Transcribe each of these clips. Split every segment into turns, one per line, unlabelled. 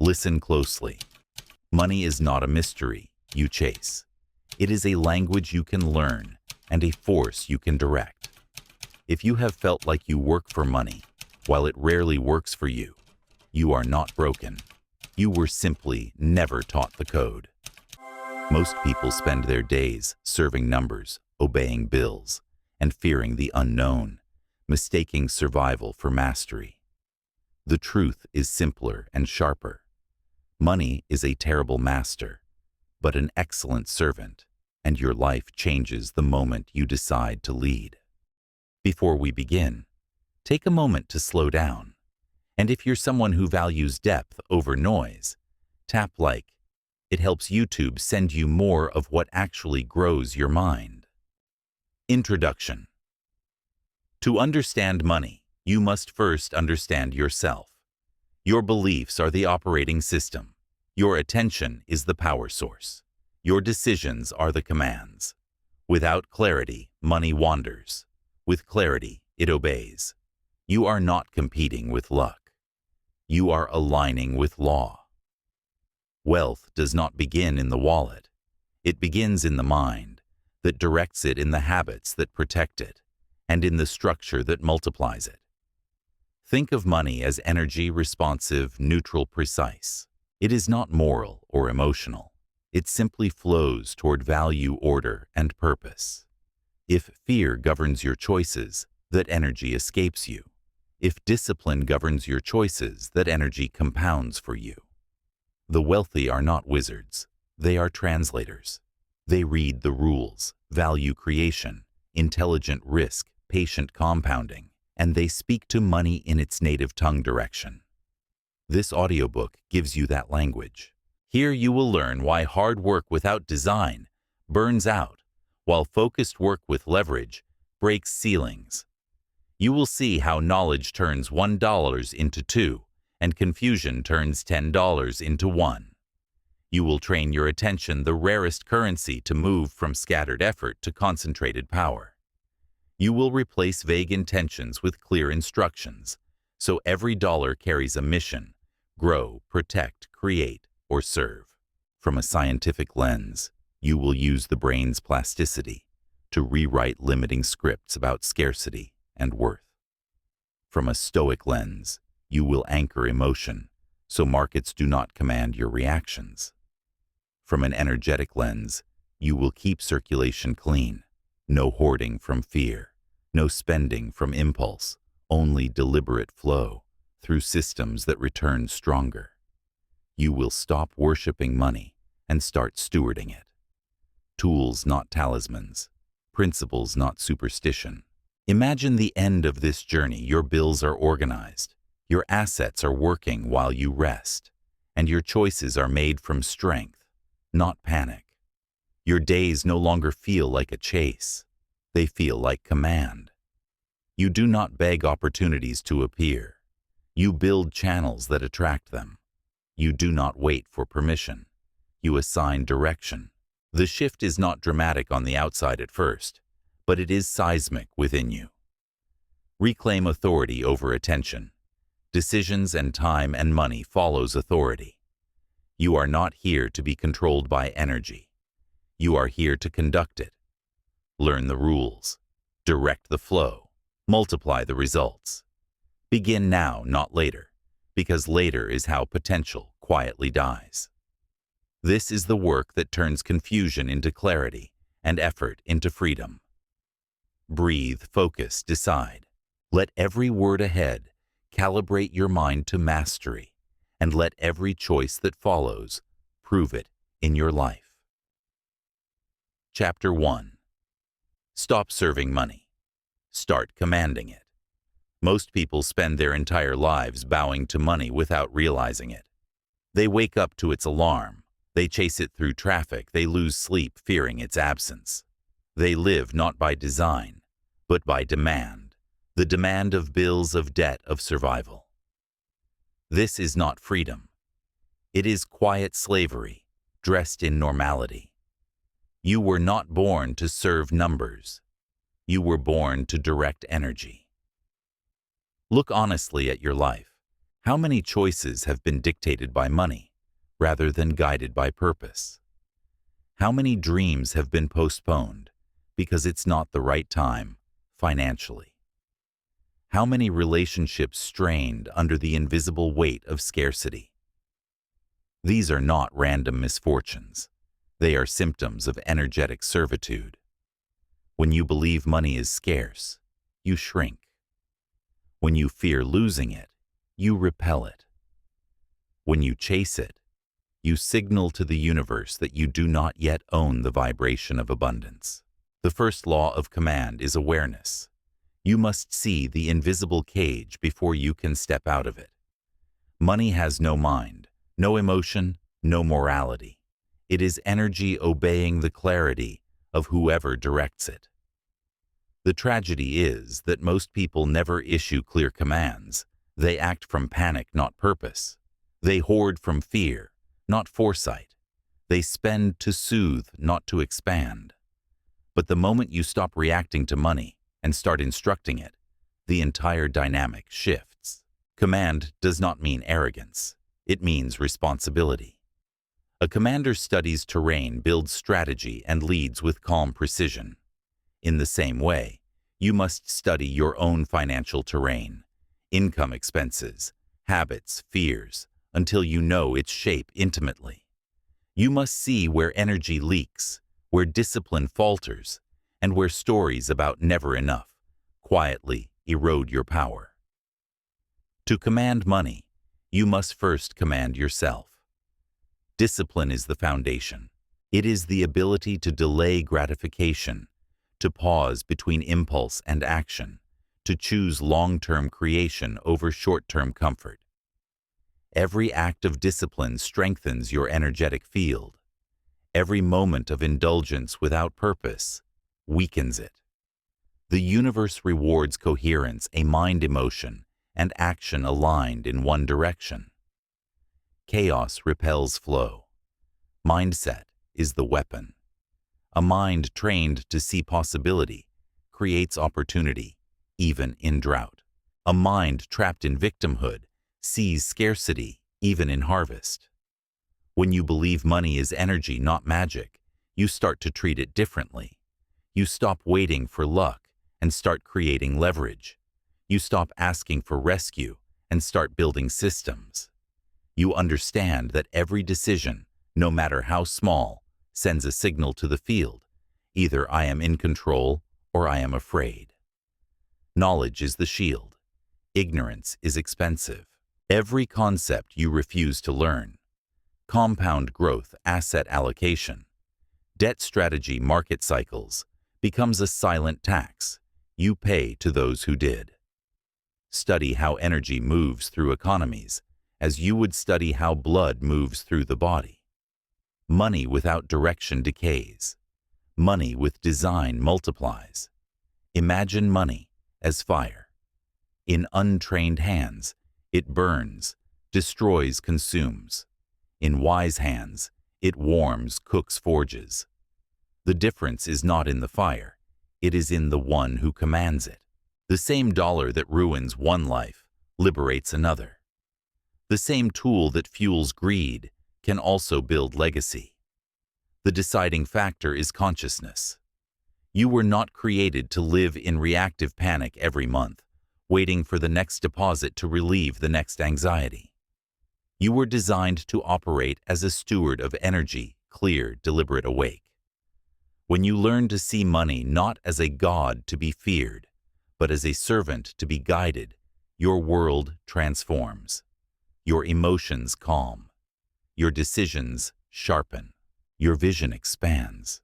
Listen closely. Money is not a mystery you chase. It is a language you can learn and a force you can direct. If you have felt like you work for money, while it rarely works for you, you are not broken. You were simply never taught the code. Most people spend their days serving numbers, obeying bills, and fearing the unknown, mistaking survival for mastery. The truth is simpler and sharper. Money is a terrible master, but an excellent servant, and your life changes the moment you decide to lead. Before we begin, take a moment to slow down. And if you're someone who values depth over noise, tap like. It helps YouTube send you more of what actually grows your mind. Introduction. To understand money, you must first understand yourself. Your beliefs are the operating system. Your attention is the power source. Your decisions are the commands. Without clarity, money wanders. With clarity, it obeys. You are not competing with luck. You are aligning with law. Wealth does not begin in the wallet. It begins in the mind that directs it, in the habits that protect it, and in the structure that multiplies it. Think of money as energy, responsive, neutral, precise. It is not moral or emotional. It simply flows toward value, order, and purpose. If fear governs your choices, that energy escapes you. If discipline governs your choices, that energy compounds for you. The wealthy are not wizards. They are translators. They read the rules, value creation, intelligent risk, patient compounding, and they speak to money in its native tongue direction. This audiobook gives you that language. Here you will learn why hard work without design burns out, while focused work with leverage breaks ceilings. You will see how knowledge turns $1 into $2, and confusion turns $10 into $1. You will train your attention, the rarest currency, to move from scattered effort to concentrated power. You will replace vague intentions with clear instructions, so every dollar carries a mission: grow, protect, create, or serve. From a scientific lens, you will use the brain's plasticity to rewrite limiting scripts about scarcity and worth. From a stoic lens, you will anchor emotion so markets do not command your reactions. From an energetic lens, you will keep circulation clean. No hoarding from fear, no spending from impulse, only deliberate flow through systems that return stronger. You will stop worshiping money and start stewarding it. Tools, not talismans. Principles, not superstition. Imagine the end of this journey. Your bills are organized. Your assets are working while you rest. And your choices are made from strength, not panic. Your days no longer feel like a chase. They feel like command. You do not beg opportunities to appear. You build channels that attract them. You do not wait for permission. You assign direction. The shift is not dramatic on the outside at first, but it is seismic within you. Reclaim authority over attention. Decisions and time and money follows authority. You are not here to be controlled by energy. You are here to conduct it. Learn the rules. Direct the flow. Multiply the results. Begin now, not later, because later is how potential quietly dies. This is the work that turns confusion into clarity and effort into freedom. Breathe, focus, decide. Let every word ahead calibrate your mind to mastery, and let every choice that follows prove it in your life. Chapter 1. Stop serving money. Start commanding it. Most people spend their entire lives bowing to money without realizing it. They wake up to its alarm. They chase it through traffic. They lose sleep fearing its absence. They live not by design, but by demand. The demand of bills, of debt, of survival. This is not freedom. It is quiet slavery, dressed in normality. You were not born to serve numbers. You were born to direct energy. Look honestly at your life. How many choices have been dictated by money rather than guided by purpose? How many dreams have been postponed because it's not the right time financially? How many relationships strained under the invisible weight of scarcity? These are not random misfortunes. They are symptoms of energetic servitude. When you believe money is scarce, you shrink. When you fear losing it, you repel it. When you chase it, you signal to the universe that you do not yet own the vibration of abundance. The first law of command is awareness. You must see the invisible cage before you can step out of it. Money has no mind, no emotion, no morality. It is energy obeying the clarity of whoever directs it. The tragedy is that most people never issue clear commands. They act from panic, not purpose. They hoard from fear, not foresight. They spend to soothe, not to expand. But the moment you stop reacting to money and start instructing it, the entire dynamic shifts. Command does not mean arrogance. It means responsibility. A commander studies terrain, builds strategy, and leads with calm precision. In the same way, you must study your own financial terrain, income, expenses, habits, fears, until you know its shape intimately. You must see where energy leaks, where discipline falters, and where stories about never enough quietly erode your power. To command money, you must first command yourself. Discipline is the foundation. It is the ability to delay gratification, to pause between impulse and action, to choose long-term creation over short-term comfort. Every act of discipline strengthens your energetic field. Every moment of indulgence without purpose weakens it. The universe rewards coherence, a mind, emotion, and action aligned in one direction. Chaos repels flow. Mindset is the weapon. A mind trained to see possibility creates opportunity, even in drought. A mind trapped in victimhood sees scarcity, even in harvest. When you believe money is energy, not magic, you start to treat it differently. You stop waiting for luck and start creating leverage. You stop asking for rescue and start building systems. You understand that every decision, no matter how small, sends a signal to the field. Either I am in control or I am afraid. Knowledge is the shield. Ignorance is expensive. Every concept you refuse to learn, compound growth, asset allocation, debt strategy, market cycles, becomes a silent tax you pay to those who did. Study how energy moves through economies, as you would study how blood moves through the body. Money without direction decays. Money with design multiplies. Imagine money as fire. In untrained hands, it burns, destroys, consumes. In wise hands, it warms, cooks, forges. The difference is not in the fire, it is in the one who commands it. The same dollar that ruins one life liberates another. The same tool that fuels greed can also build legacy. The deciding factor is consciousness. You were not created to live in reactive panic every month, waiting for the next deposit to relieve the next anxiety. You were designed to operate as a steward of energy, clear, deliberate, awake. When you learn to see money not as a god to be feared, but as a servant to be guided, your world transforms. Your emotions calm. Your decisions sharpen. Your vision expands.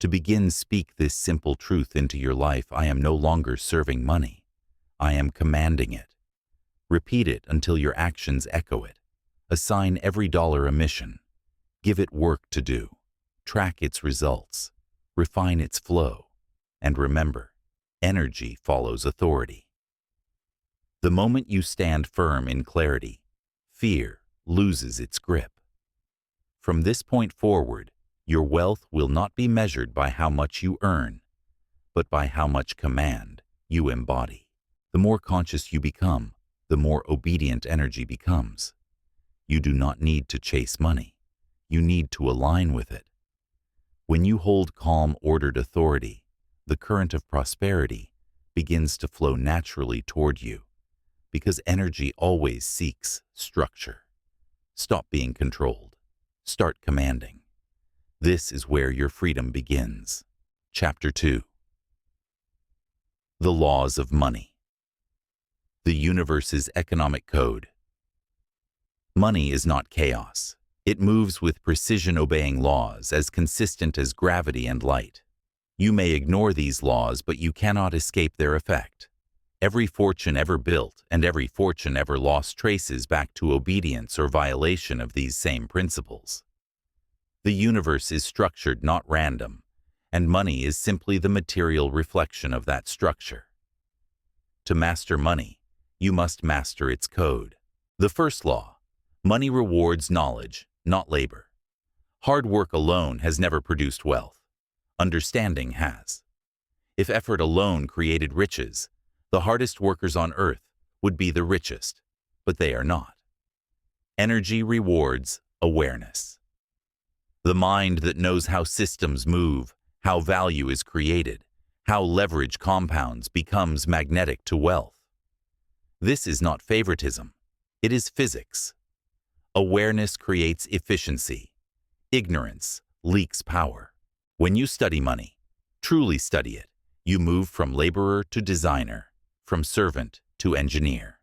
To begin, speak this simple truth into your life: I am no longer serving money. I am commanding it. Repeat it until your actions echo it. Assign every dollar a mission. Give it work to do. Track its results. Refine its flow. And remember, energy follows authority. The moment you stand firm in clarity, fear loses its grip. From this point forward, your wealth will not be measured by how much you earn, but by how much command you embody. The more conscious you become, the more obedient energy becomes. You do not need to chase money. You need to align with it. When you hold calm, ordered authority, the current of prosperity begins to flow naturally toward you, because energy always seeks structure. Stop being controlled. Start commanding. This is where your freedom begins. Chapter 2. The Laws of Money. The universe's economic code. Money is not chaos. It moves with precision, obeying laws as consistent as gravity and light. You may ignore these laws, but you cannot escape their effect. Every fortune ever built and every fortune ever lost traces back to obedience or violation of these same principles. The universe is structured, not random, and money is simply the material reflection of that structure. To master money, you must master its code. The first law: money rewards knowledge, not labor. Hard work alone has never produced wealth. Understanding has. If effort alone created riches, the hardest workers on earth would be the richest, but they are not. Energy rewards awareness. The mind that knows how systems move, how value is created, how leverage compounds, becomes magnetic to wealth. This is not favoritism. It is physics. Awareness creates efficiency. Ignorance leaks power. When you study money, truly study it, you move from laborer to designer, from servant to engineer.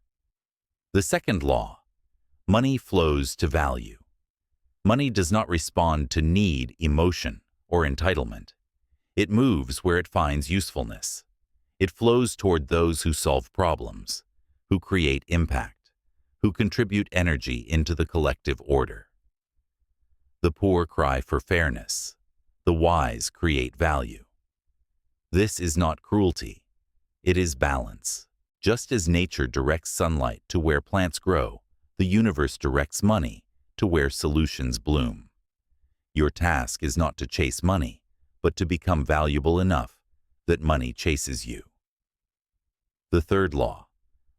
The second law: money flows to value. Money does not respond to need, emotion, or entitlement. It moves where it finds usefulness. It flows toward those who solve problems, who create impact, who contribute energy into the collective order. The poor cry for fairness. The wise create value. This is not cruelty. It is balance. Just as nature directs sunlight to where plants grow, the universe directs money to where solutions bloom. Your task is not to chase money, but to become valuable enough that money chases you. The third law: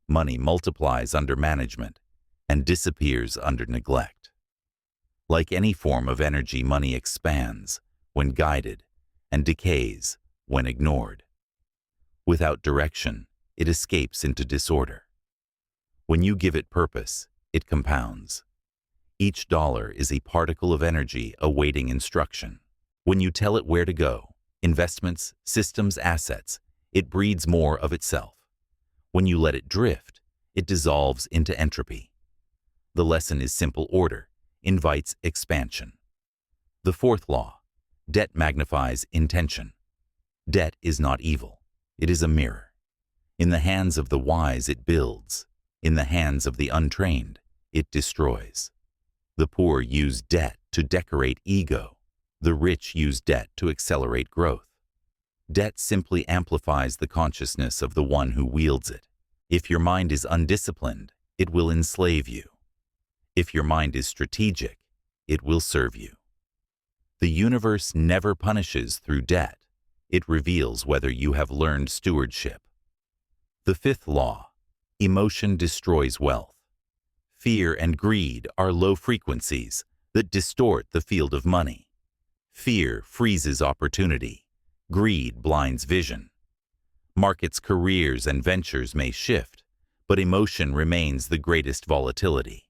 money multiplies under management and disappears under neglect. Like any form of energy, money expands when guided and decays when ignored. Without direction, it escapes into disorder. When you give it purpose, it compounds. Each dollar is a particle of energy awaiting instruction. When you tell it where to go, investments, systems, assets, it breeds more of itself. When you let it drift, it dissolves into entropy. The lesson is simple: order invites expansion. The fourth law: debt magnifies intention. Debt is not evil. It is a mirror. In the hands of the wise, it builds. In the hands of the untrained, it destroys. The poor use debt to decorate ego. The rich use debt to accelerate growth. Debt simply amplifies the consciousness of the one who wields it. If your mind is undisciplined, it will enslave you. If your mind is strategic, it will serve you. The universe never punishes through debt. It reveals whether you have learned stewardship. The fifth law: emotion destroys wealth. Fear and greed are low frequencies that distort the field of money. Fear freezes opportunity. Greed blinds vision. Markets, careers, and ventures may shift, but emotion remains the greatest volatility.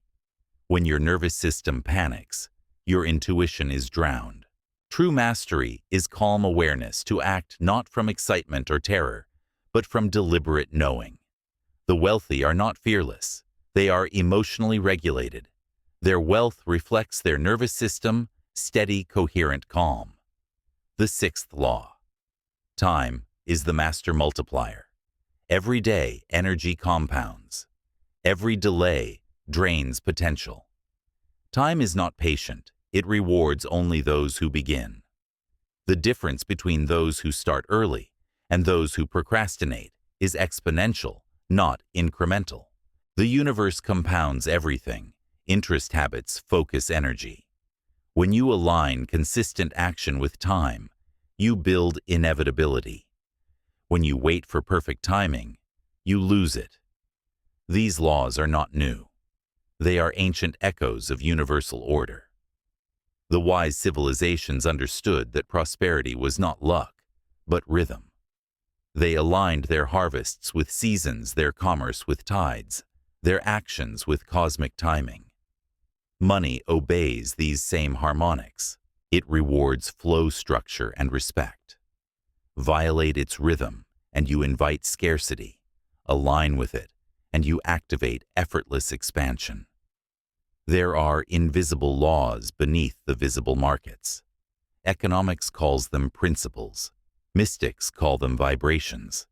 When your nervous system panics, your intuition is drowned. True mastery is calm awareness, to act not from excitement or terror, but from deliberate knowing. The wealthy are not fearless. They are emotionally regulated. Their wealth reflects their nervous system, steady, coherent calm. The sixth law: time is the master multiplier. Every day, energy compounds. Every delay drains potential. Time is not patient. It rewards only those who begin. The difference between those who start early and those who procrastinate is exponential, not incremental. The universe compounds everything. Interest habits focus energy. When you align consistent action with time, you build inevitability. When you wait for perfect timing, you lose it. These laws are not new. They are ancient echoes of universal order. The wise civilizations understood that prosperity was not luck, but rhythm. They aligned their harvests with seasons, their commerce with tides, their actions with cosmic timing. Money obeys these same harmonics. It rewards flow, structure, and respect. Violate its rhythm, and you invite scarcity. Align with it, and you activate effortless expansion. There are invisible laws beneath the visible markets. Economics calls them principles. Mystics call them vibrations.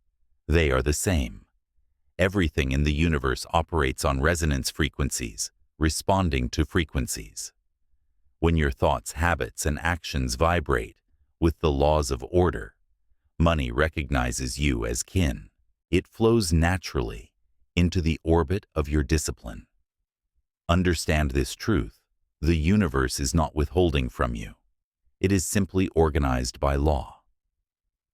They are the same. Everything in the universe operates on resonance frequencies, responding to frequencies. When your thoughts, habits, and actions vibrate with the laws of order, money recognizes you as kin. It flows naturally into the orbit of your discipline. Understand this truth. The universe is not withholding from you. It is simply organized by law.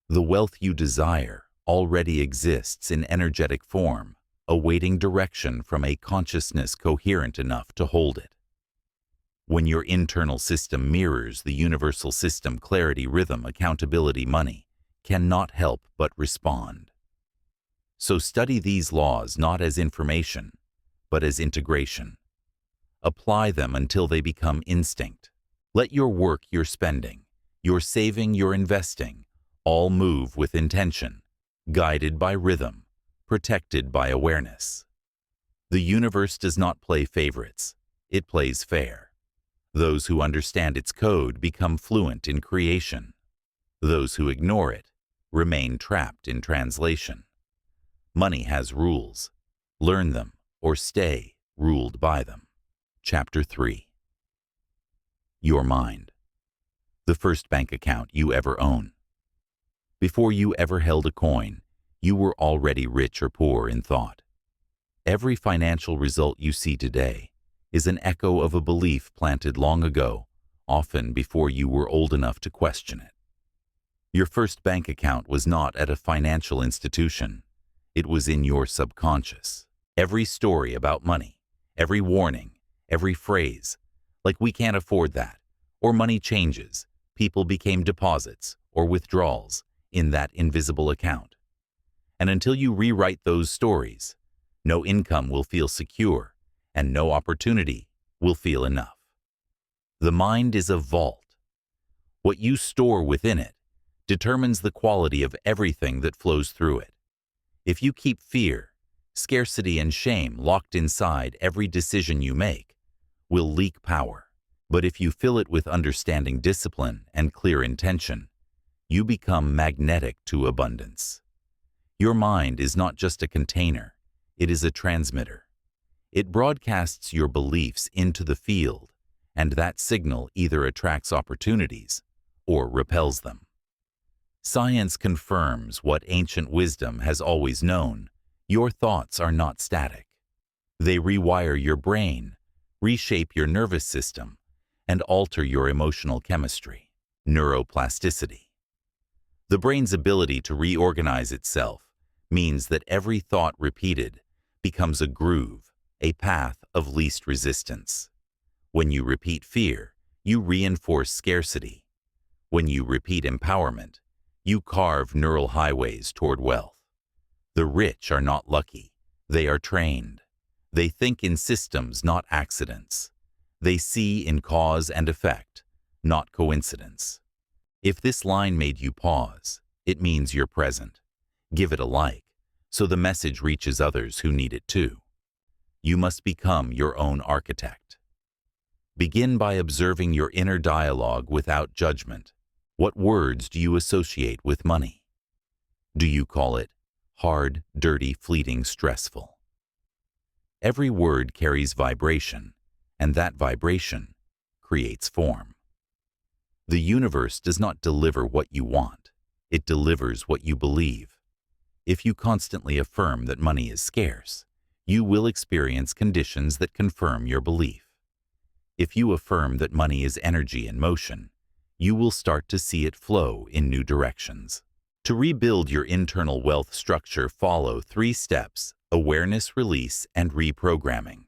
The wealth you desire already exists in energetic form, awaiting direction from a consciousness coherent enough to hold it. When your internal system mirrors the universal system, clarity, rhythm, accountability, money cannot help but respond. So study these laws not as information, but as integration. Apply them until they become instinct. Let your work, your spending, your saving, your investing, all move with intention, guided by rhythm, protected by awareness. The universe does not play favorites, it plays fair. Those who understand its code become fluent in creation. Those who ignore it remain trapped in translation. Money has rules. Learn them or stay ruled by them. Chapter 3. Your mind. The first bank account you ever own. Before you ever held a coin, you were already rich or poor in thought. Every financial result you see today is an echo of a belief planted long ago, often before you were old enough to question it. Your first bank account was not at a financial institution. It was in your subconscious. Every story about money, every warning, every phrase, like "we can't afford that," or "money changes," people became deposits or withdrawals in that invisible account. And until you rewrite those stories, no income will feel secure and no opportunity will feel enough. The mind is a vault. What you store within it determines the quality of everything that flows through it. If you keep fear, scarcity, and shame locked inside, every decision you make will leak power. But if you fill it with understanding, discipline, and clear intention, you become magnetic to abundance. Your mind is not just a container, it is a transmitter. It broadcasts your beliefs into the field, and that signal either attracts opportunities or repels them. Science confirms what ancient wisdom has always known. Your thoughts are not static. They rewire your brain, reshape your nervous system, and alter your emotional chemistry. Neuroplasticity. The brain's ability to reorganize itself means that every thought repeated becomes a groove, a path of least resistance. When you repeat fear, you reinforce scarcity. When you repeat empowerment, you carve neural highways toward wealth. The rich are not lucky, they are trained. They think in systems, not accidents. They see in cause and effect, not coincidence. If this line made you pause, it means you're present. Give it a like, so the message reaches others who need it too. You must become your own architect. Begin by observing your inner dialogue without judgment. What words do you associate with money? Do you call it hard, dirty, fleeting, stressful? Every word carries vibration, and that vibration creates form. The universe does not deliver what you want. It delivers what you believe. If you constantly affirm that money is scarce, you will experience conditions that confirm your belief. If you affirm that money is energy in motion, you will start to see it flow in new directions. To rebuild your internal wealth structure, follow 3 steps Awareness, release, and reprogramming.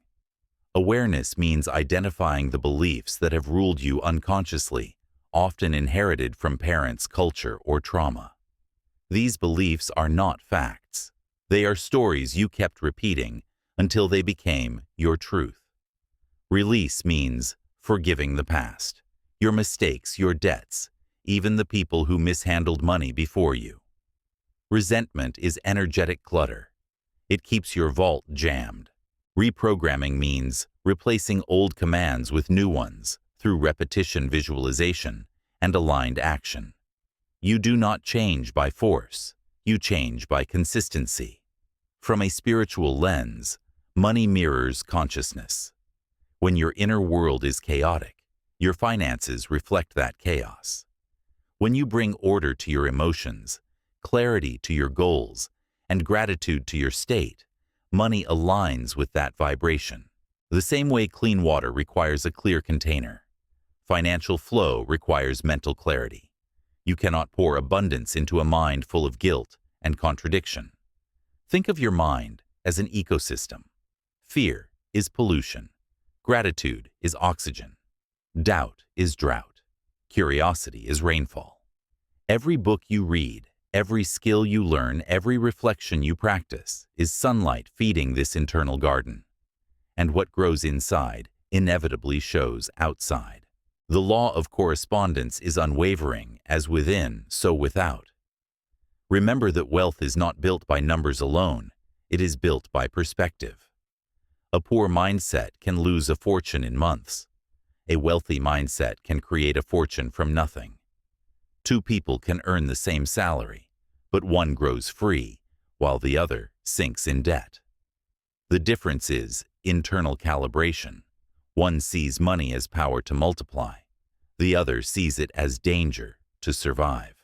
Awareness means identifying the beliefs that have ruled you unconsciously, often inherited from parents, culture, or trauma. These beliefs are not facts. They are stories you kept repeating until they became your truth. Release means forgiving the past, your mistakes, your debts, even the people who mishandled money before you. Resentment is energetic clutter. It keeps your vault jammed. Reprogramming means replacing old commands with new ones through repetition, visualization, and aligned action. You do not change by force. You change by consistency. From a spiritual lens, money mirrors consciousness. When your inner world is chaotic, your finances reflect that chaos. When you bring order to your emotions, clarity to your goals, and gratitude to your state, money aligns with that vibration. The same way clean water requires a clear container, financial flow requires mental clarity. You cannot pour abundance into a mind full of guilt and contradiction. Think of your mind as an ecosystem. Fear is pollution. Gratitude is oxygen. Doubt is drought. Curiosity is rainfall. Every book you read, every skill you learn, every reflection you practice is sunlight feeding this internal garden. And what grows inside inevitably shows outside. The law of correspondence is unwavering, as within, so without. Remember that wealth is not built by numbers alone, it is built by perspective. A poor mindset can lose a fortune in months. A wealthy mindset can create a fortune from nothing. Two people can earn the same salary, but one grows free, while the other sinks in debt. The difference is internal calibration. One sees money as power to multiply. The other sees it as danger to survive.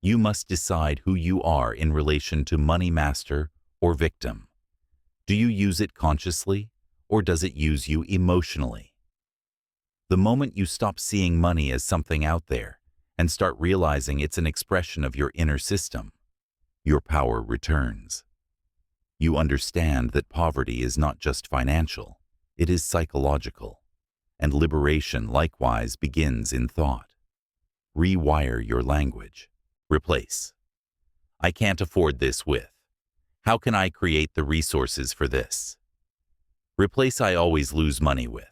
You must decide who you are in relation to money, master or victim. Do you use it consciously, or does it use you emotionally? The moment you stop seeing money as something out there and start realizing it's an expression of your inner system, your power returns. You understand that poverty is not just financial, it is psychological, and liberation likewise begins in thought. Rewire your language. Replace. I can't afford this with. How can I create the resources for this? Replace I always lose money with.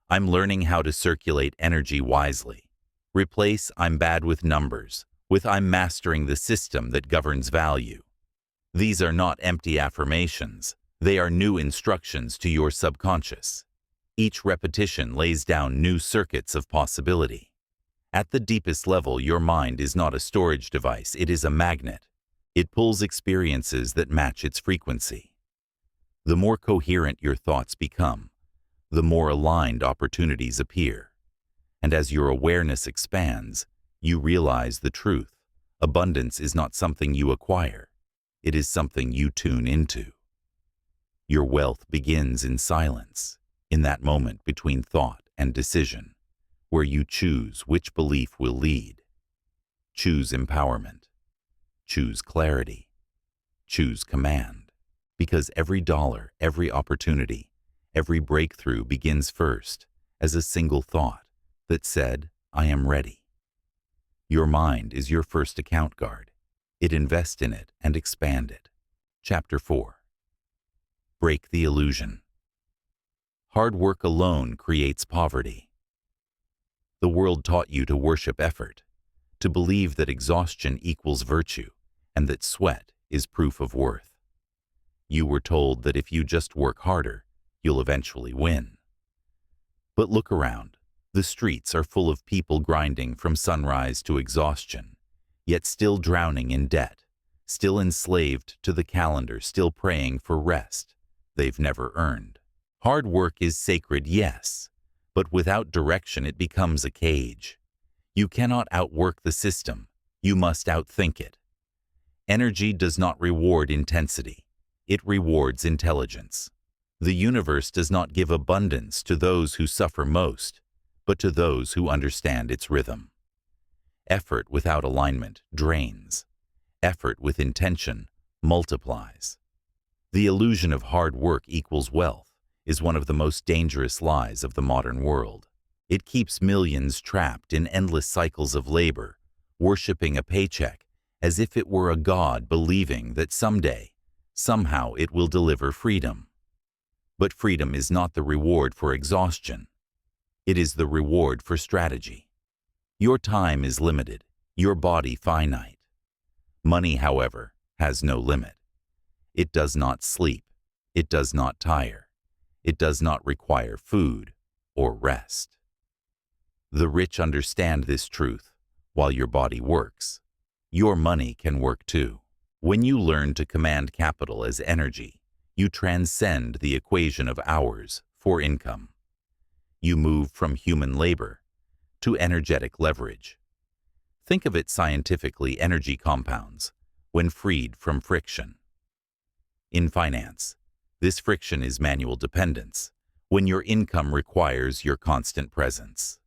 I'm learning how to circulate energy wisely. Replace I'm bad with numbers with I'm mastering the system that governs value. These are not empty affirmations. They are new instructions to your subconscious. Each repetition lays down new circuits of possibility. At the deepest level, your mind is not a storage device, it is a magnet. It pulls experiences that match its frequency. The more coherent your thoughts become, the more aligned opportunities appear. And as your awareness expands, you realize the truth. Abundance is not something you acquire. It is something you tune into. Your wealth begins in silence, in that moment between thought and decision, where you choose which belief will lead. Choose empowerment. Choose clarity. Choose command. Because every dollar, every opportunity, every breakthrough begins first as a single thought that said, I am ready. Your mind is your first account guard. It invests in it and expand it. Chapter 4. Break the illusion. Hard work alone creates poverty. The world taught you to worship effort, to believe that exhaustion equals virtue, and that sweat is proof of worth. You were told that if you just work harder, you'll eventually win. But look around. The streets are full of people grinding from sunrise to exhaustion, yet still drowning in debt, still enslaved to the calendar, still praying for rest they've never earned. Hard work is sacred, yes, but without direction it becomes a cage. You cannot outwork the system, you must outthink it. Energy does not reward intensity, it rewards intelligence. The universe does not give abundance to those who suffer most, but to those who understand its rhythm. Effort without alignment drains. Effort with intention multiplies. The illusion of hard work equals wealth is one of the most dangerous lies of the modern world. It keeps millions trapped in endless cycles of labor, worshiping a paycheck as if it were a god, believing that someday, somehow it will deliver freedom. But freedom is not the reward for exhaustion. It is the reward for strategy. Your time is limited, your body finite. Money, however, has no limit. It does not sleep. It does not tire. It does not require food or rest. The rich understand this truth. While your body works, your money can work too. When you learn to command capital as energy, you transcend the equation of hours for income. You move from human labor to energetic leverage. Think of it scientifically: energy compounds when freed from friction. In finance, this friction is manual dependence, when your income requires your constant presence.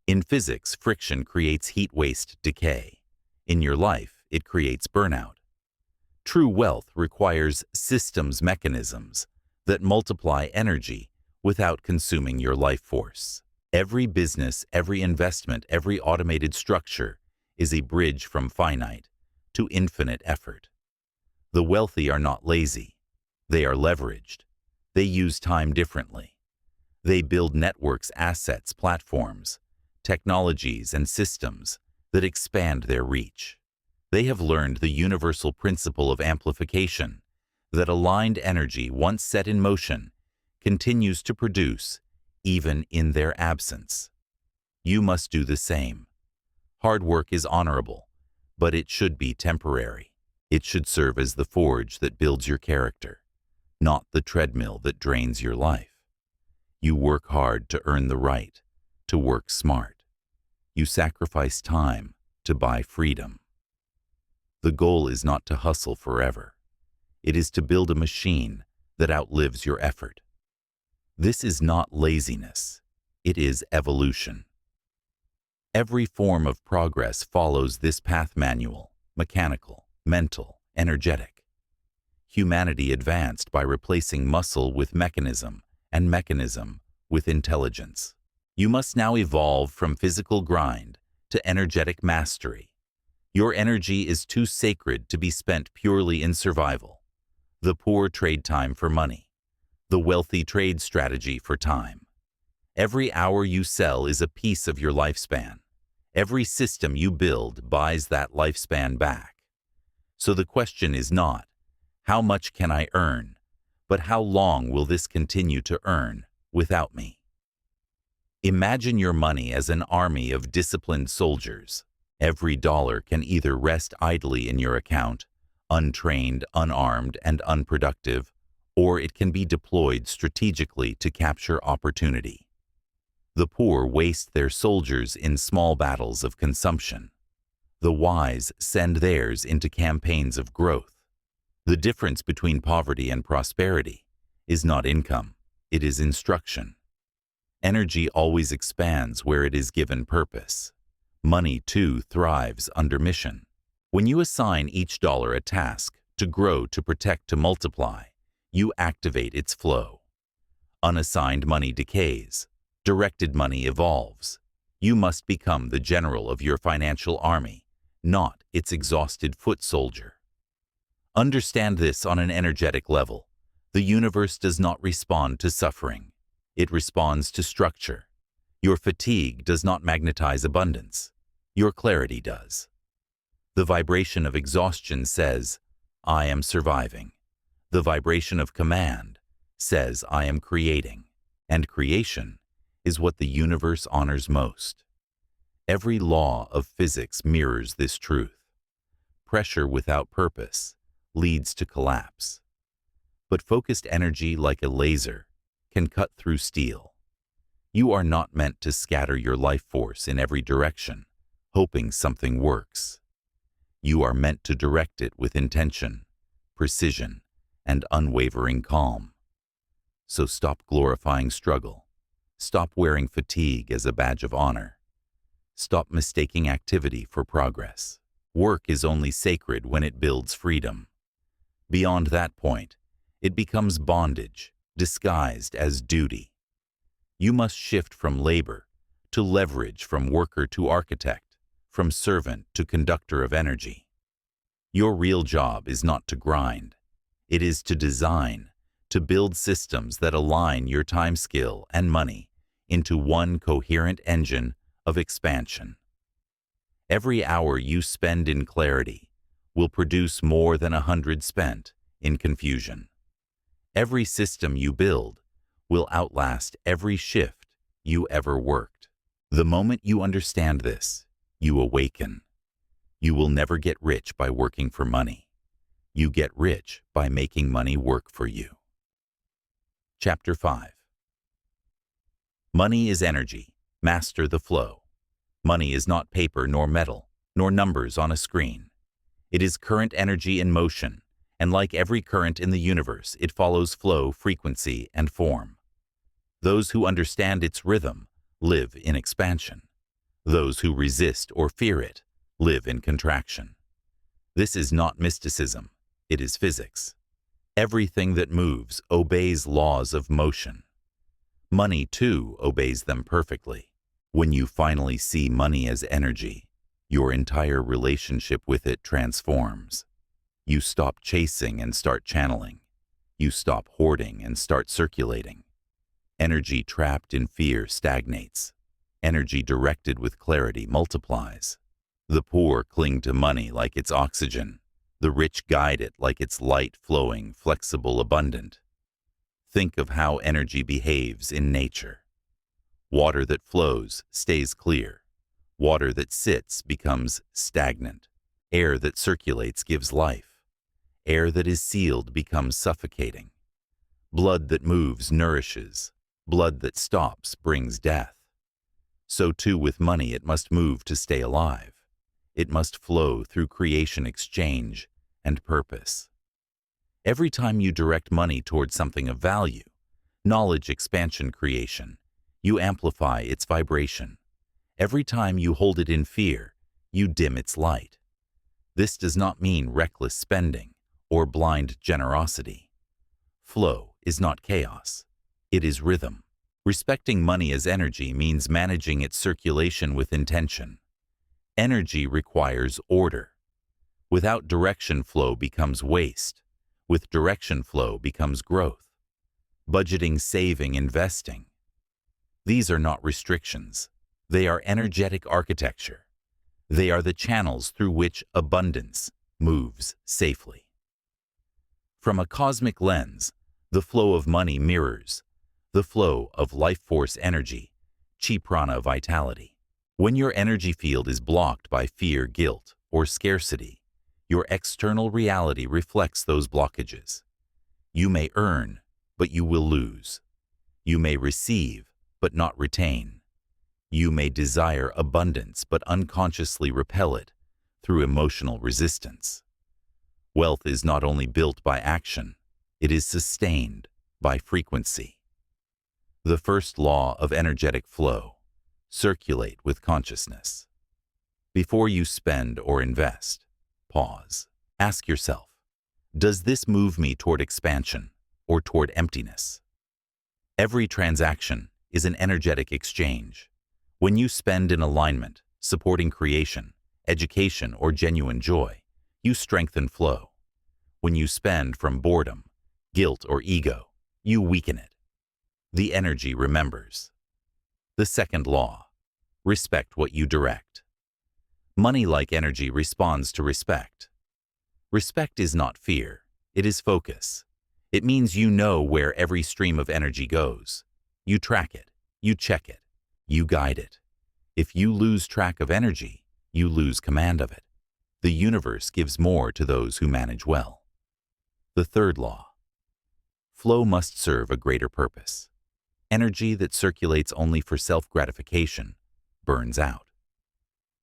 In physics, friction creates heat waste decay. In your life, it creates burnout. True wealth requires systems mechanisms that multiply energy without consuming your life force. Every business, every investment, every automated structure is a bridge from finite to infinite effort. The wealthy are not lazy. They are leveraged. They use time differently. They build networks, assets, platforms, technologies, and systems that expand their reach. They have learned the universal principle of amplification, that aligned energy, once set in motion, continues to produce even in their absence. You must do the same. Hard work is honorable, but it should be temporary. It should serve as the forge that builds your character, not the treadmill that drains your life. You work hard to earn the right to work smart. You sacrifice time to buy freedom. The goal is not to hustle forever. It is to build a machine that outlives your effort. This is not laziness. It is evolution. Every form of progress follows this path: manual, mechanical, mental, energetic. Humanity advanced by replacing muscle with mechanism and mechanism with intelligence. You must now evolve from physical grind to energetic mastery. Your energy is too sacred to be spent purely in survival. The poor trade time for money. The wealthy trade strategy for time. Every hour you sell is a piece of your lifespan. Every system you build buys that lifespan back. So the question is not, how much can I earn, but how long will this continue to earn without me? Imagine your money as an army of disciplined soldiers. Every dollar can either rest idly in your account, untrained, unarmed, and unproductive, or it can be deployed strategically to capture opportunity. The poor waste their soldiers in small battles of consumption. The wise send theirs into campaigns of growth. The difference between poverty and prosperity is not income, it is instruction. Energy always expands where it is given purpose. Money, too, thrives under mission. When you assign each dollar a task, to grow, to protect, to multiply, you activate its flow. Unassigned money decays. Directed money evolves. You must become the general of your financial army, not its exhausted foot soldier. Understand this on an energetic level. The universe does not respond to suffering. It responds to structure. Your fatigue does not magnetize abundance. Your clarity does. The vibration of exhaustion says, I am surviving. The vibration of command says, I am creating. And creation is what the universe honors most. Every law of physics mirrors this truth. Pressure without purpose leads to collapse. But focused energy, like a laser, can cut through steel. You are not meant to scatter your life force in every direction, hoping something works. You are meant to direct it with intention, precision, and unwavering calm. So stop glorifying struggle. Stop wearing fatigue as a badge of honor. Stop mistaking activity for progress. Work is only sacred when it builds freedom. Beyond that point, It becomes bondage, disguised as duty. You must shift from labor to leverage, from worker to architect, from servant to conductor of energy. Your real job is not to grind. It is to design, to build systems that align your time, skill, and money into one coherent engine of expansion. Every hour you spend in clarity will produce more than 100 spent in confusion. Every system you build will outlast every shift you ever worked. The moment you understand this, you awaken. You will never get rich by working for money. You get rich by making money work for you. Chapter 5. Money is energy. Master the flow. Money is not paper nor metal, nor numbers on a screen. It is current energy in motion, and like every current in the universe, it follows flow, frequency, and form. Those who understand its rhythm live in expansion. Those who resist or fear it live in contraction. This is not mysticism, it is physics. Everything that moves obeys laws of motion. Money, too, obeys them perfectly. When you finally see money as energy, your entire relationship with it transforms. You stop chasing and start channeling. You stop hoarding and start circulating. Energy trapped in fear stagnates. Energy directed with clarity multiplies. The poor cling to money like it's oxygen. The rich guide it like it's light, flowing, flexible, abundant. Think of how energy behaves in nature. Water that flows stays clear. Water that sits becomes stagnant. Air that circulates gives life. Air that is sealed becomes suffocating. Blood that moves nourishes. Blood that stops brings death. So too with money, it must move to stay alive. It must flow through creation, exchange, and purpose. Every time you direct money towards something of value, knowledge, expansion, creation, you amplify its vibration. Every time you hold it in fear, you dim its light. This does not mean reckless spending or blind generosity. Flow is not chaos. It is rhythm. Respecting money as energy means managing its circulation with intention. Energy requires order. Without direction, flow becomes waste. With direction, flow becomes growth. Budgeting, saving, investing. These are not restrictions. They are energetic architecture. They are the channels through which abundance moves safely. From a cosmic lens, the flow of money mirrors the flow of life force energy, chi prana vitality. When your energy field is blocked by fear, guilt, or scarcity, your external reality reflects those blockages. You may earn, but you will lose. You may receive, but not retain. You may desire abundance, but unconsciously repel it through emotional resistance. Wealth is not only built by action, it is sustained by frequency. The first law of energetic flow: circulate with consciousness. Before you spend or invest, pause. Ask yourself, does this move me toward expansion or toward emptiness? Every transaction is an energetic exchange. When you spend in alignment, supporting creation, education, or genuine joy, you strengthen flow. When you spend from boredom, guilt, or ego, you weaken it. The energy remembers. The second law: respect what you direct. Money, like energy, responds to respect. Respect is not fear, it is focus. It means you know where every stream of energy goes. You track it, you check it, you guide it. If you lose track of energy, you lose command of it. The universe gives more to those who manage well. The third law: flow must serve a greater purpose. Energy that circulates only for self-gratification burns out.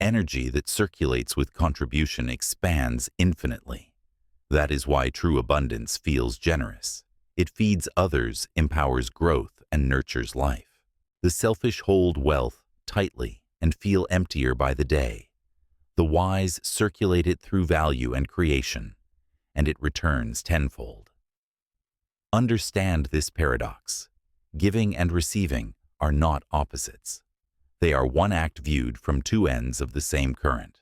Energy that circulates with contribution expands infinitely. That is why true abundance feels generous. It feeds others, empowers growth, and nurtures life. The selfish hold wealth tightly and feel emptier by the day. The wise circulate it through value and creation, and it returns tenfold. Understand this paradox. Giving and receiving are not opposites. They are one act viewed from two ends of the same current.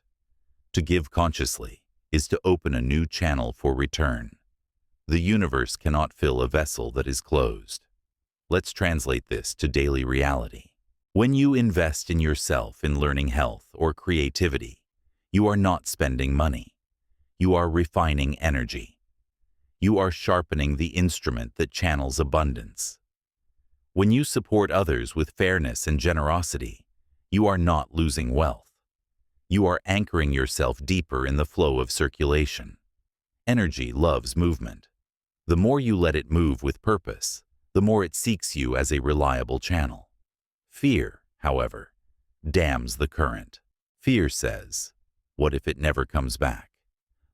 To give consciously is to open a new channel for return. The universe cannot fill a vessel that is closed. Let's translate this to daily reality. When you invest in yourself in learning health or creativity, you are not spending money. You are refining energy. You are sharpening the instrument that channels abundance. When you support others with fairness and generosity, you are not losing wealth. You are anchoring yourself deeper in the flow of circulation. Energy loves movement. The more you let it move with purpose, the more it seeks you as a reliable channel. Fear, however, dams the current. Fear says, "What if it never comes back?"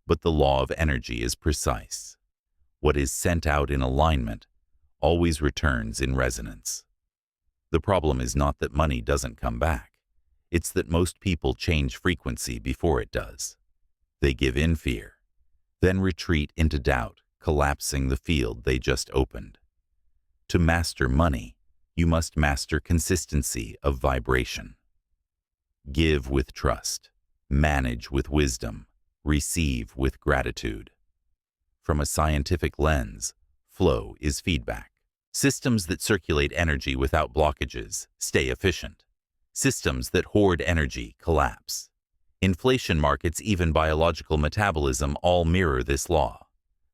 But the law of energy is precise. What is sent out in alignment always returns in resonance. The problem is not that money doesn't come back. It's that most people change frequency before it does. They give in fear, then retreat into doubt, collapsing the field they just opened. To master money, you must master consistency of vibration. Give with trust, manage with wisdom, receive with gratitude. From a scientific lens, flow is feedback. Systems that circulate energy without blockages stay efficient. Systems that hoard energy collapse. Inflation markets, even biological metabolism, all mirror this law.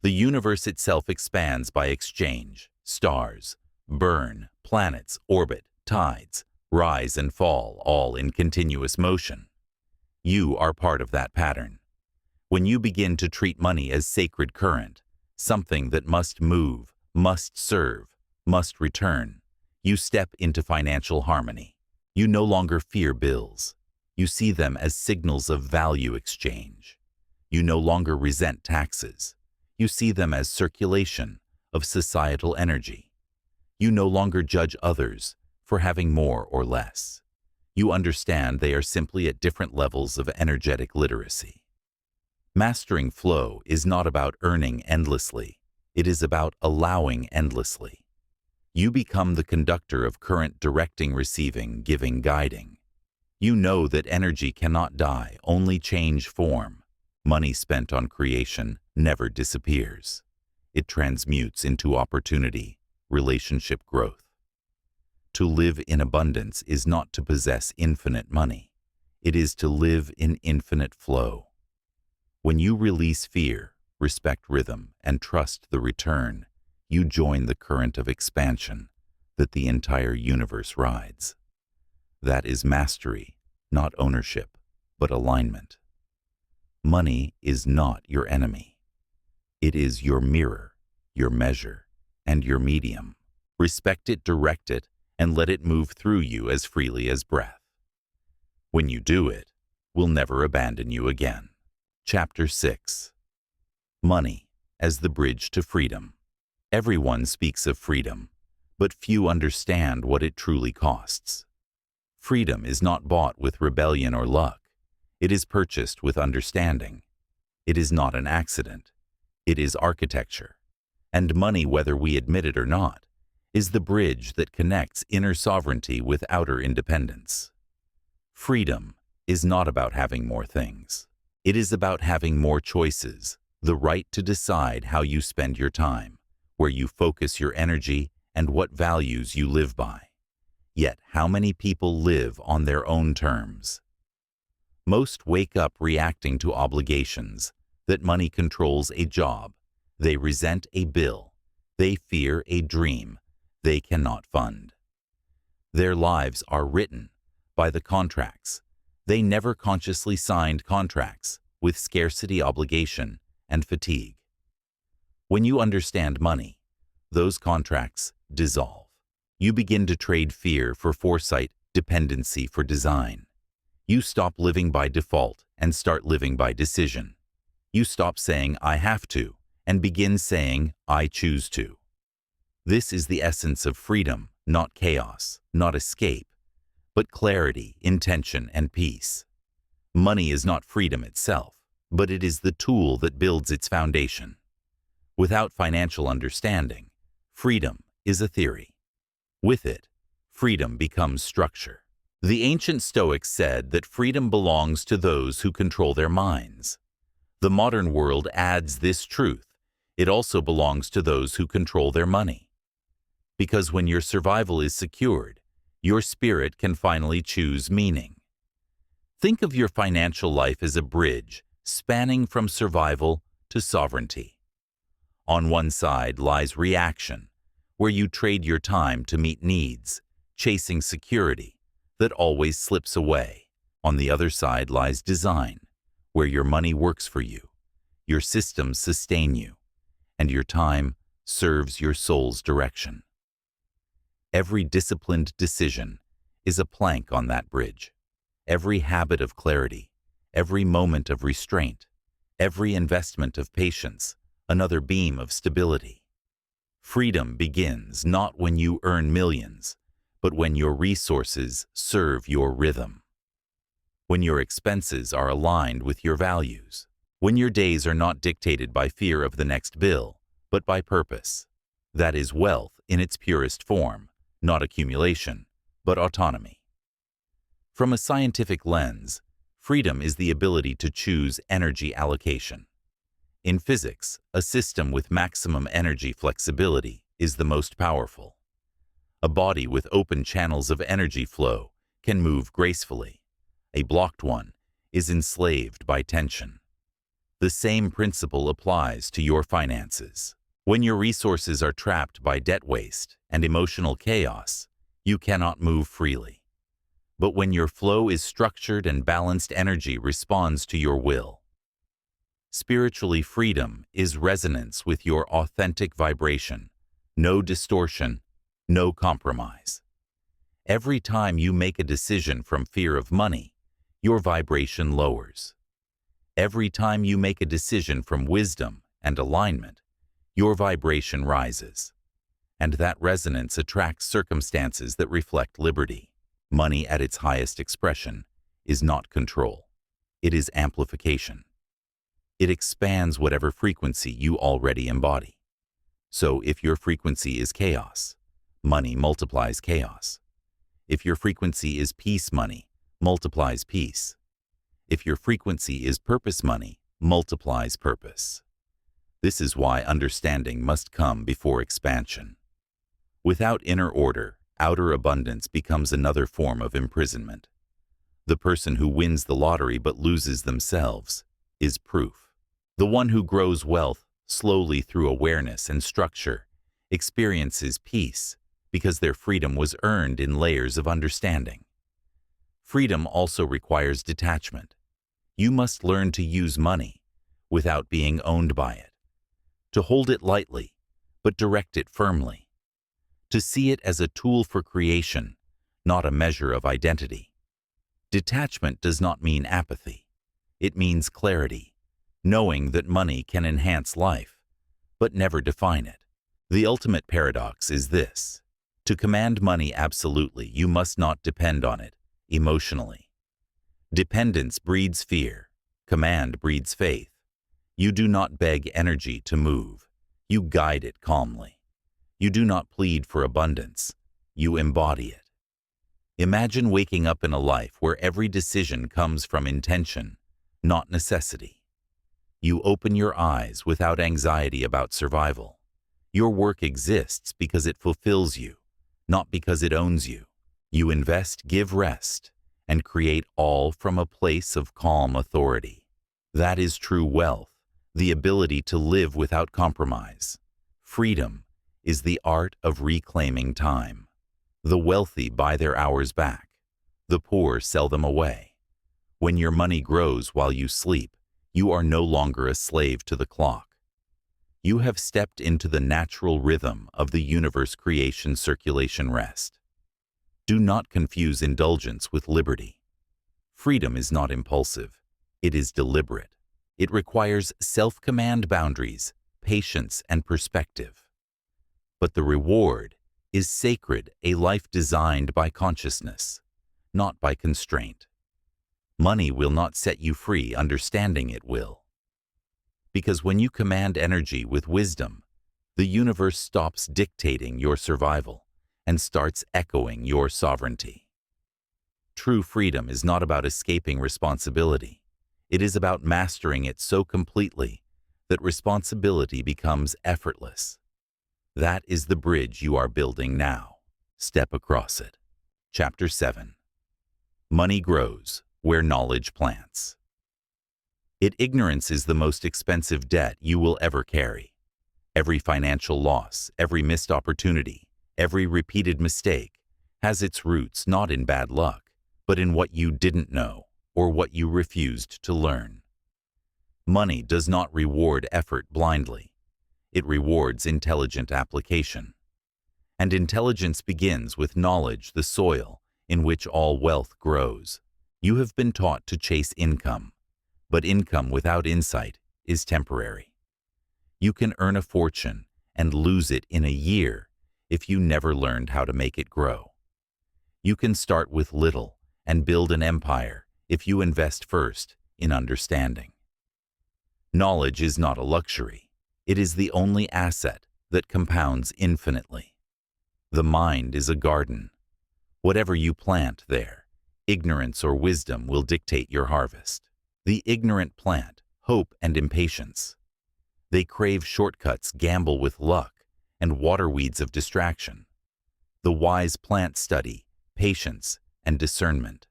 The universe itself expands by exchange. Stars burn, planets orbit, tides rise and fall, all in continuous motion. You are part of that pattern. When you begin to treat money as sacred current, something that must move, must serve, must return, you step into financial harmony. You no longer fear bills. You see them as signals of value exchange. You no longer resent taxes. You see them as circulation of societal energy. You no longer judge others for having more or less. You understand they are simply at different levels of energetic literacy. Mastering flow is not about earning endlessly. It is about allowing endlessly. You become the conductor of current, directing, receiving, giving, guiding. You know that energy cannot die, only change form. Money spent on creation never disappears. It transmutes into opportunity, relationship growth. To live in abundance is not to possess infinite money. It is to live in infinite flow. When you release fear, respect rhythm, and trust the return, you join the current of expansion that the entire universe rides. That is mastery, not ownership, but alignment. Money is not your enemy. It is your mirror, your measure, and your medium. Respect it, direct it, and let it move through you as freely as breath. When you do it, we'll never abandon you again. Chapter 6. Money as the bridge to freedom. Everyone speaks of freedom, but few understand what it truly costs. Freedom is not bought with rebellion or luck. It is purchased with understanding. It is not an accident. It is architecture. And money, whether we admit it or not, is the bridge that connects inner sovereignty with outer independence. Freedom is not about having more things. It is about having more choices, the right to decide how you spend your time, where you focus your energy, and what values you live by. Yet, how many people live on their own terms? Most wake up reacting to obligations, that money controls a job, they resent a bill, they fear a dream they cannot fund. Their lives are written by the contracts. They never consciously signed contracts with scarcity, obligation, and fatigue. When you understand money, those contracts dissolve. You begin to trade fear for foresight, dependency for design. You stop living by default and start living by decision. You stop saying, "I have to," and begin saying, "I choose to." This is the essence of freedom, not chaos, not escape, but clarity, intention, and peace. Money is not freedom itself, but it is the tool that builds its foundation. Without financial understanding, Freedom is a theory. With it, freedom becomes structure. The ancient Stoics said that freedom belongs to those who control their minds. The modern world adds this truth: it also belongs to those who control their money. Because when your survival is secured, your spirit can finally choose meaning. Think of your financial life as a bridge spanning from survival to sovereignty. On one side lies reaction, where you trade your time to meet needs, chasing security that always slips away. On the other side lies design, where your money works for you, your systems sustain you, and your time serves your soul's direction. Every disciplined decision is a plank on that bridge. Every habit of clarity, every moment of restraint, every investment of patience, another beam of stability. Freedom begins not when you earn millions, but when your resources serve your rhythm. When your expenses are aligned with your values. When your days are not dictated by fear of the next bill, but by purpose. That is wealth in its purest form, not accumulation, but autonomy. From a scientific lens, freedom is the ability to choose energy allocation. In physics, a system with maximum energy flexibility is the most powerful. A body with open channels of energy flow can move gracefully. A blocked one is enslaved by tension. The same principle applies to your finances. When your resources are trapped by debt waste and emotional chaos, you cannot move freely. But when your flow is structured and balanced, energy responds to your will. Spiritually, freedom is resonance with your authentic vibration. No distortion, no compromise. Every time you make a decision from fear of money, your vibration lowers. Every time you make a decision from wisdom and alignment, your vibration rises. And that resonance attracts circumstances that reflect liberty. Money at its highest expression is not control. It is amplification. It expands whatever frequency you already embody. So if your frequency is chaos, money multiplies chaos. If your frequency is peace, money multiplies peace. If your frequency is purpose, money multiplies purpose. This is why understanding must come before expansion. Without inner order, outer abundance becomes another form of imprisonment. The person who wins the lottery but loses themselves is proof. The one who grows wealth slowly through awareness and structure experiences peace because their freedom was earned in layers of understanding. Freedom also requires detachment. You must learn to use money without being owned by it, to hold it lightly but direct it firmly, to see it as a tool for creation, not a measure of identity. Detachment does not mean apathy. It means clarity, knowing that money can enhance life, but never define it. The ultimate paradox is this: to command money absolutely, you must not depend on it emotionally. Dependence breeds fear. Command breeds faith. You do not beg energy to move. You guide it calmly. You do not plead for abundance. You embody it. Imagine waking up in a life where every decision comes from intention, not necessity. You open your eyes without anxiety about survival. Your work exists because it fulfills you, not because it owns you. You invest, give rest, and create all from a place of calm authority. That is true wealth, the ability to live without compromise. Freedom is the art of reclaiming time. The wealthy buy their hours back. The poor sell them away. When your money grows while you sleep, you are no longer a slave to the clock. You have stepped into the natural rhythm of the universe, creation, circulation, rest. Do not confuse indulgence with liberty. Freedom is not impulsive. It is deliberate. It requires self-command, boundaries, patience, and perspective. But the reward is sacred, a life designed by consciousness, not by constraint. Money will not set you free, understanding it will. Because when you command energy with wisdom, The universe stops dictating your survival and starts echoing your sovereignty. True freedom is not about escaping responsibility. It is about mastering it so completely that responsibility becomes effortless. That is the bridge you are building now. Step across it. Chapter 7. Money grows where knowledge plants. Ignorance is the most expensive debt you will ever carry. Every financial loss, every missed opportunity, every repeated mistake has its roots not in bad luck, but in what you didn't know or what you refused to learn. Money does not reward effort blindly. It rewards intelligent application. And intelligence begins with knowledge, the soil in which all wealth grows. You have been taught to chase income, but income without insight is temporary. You can earn a fortune and lose it in a year if you never learned how to make it grow. You can start with little and build an empire if you invest first in understanding. Knowledge is not a luxury. It is the only asset that compounds infinitely. The mind is a garden. Whatever you plant there, ignorance or wisdom will dictate your harvest. The ignorant plant hope and impatience. They crave shortcuts, gamble with luck, and water weeds of distraction. The wise plant study, patience, and discernment.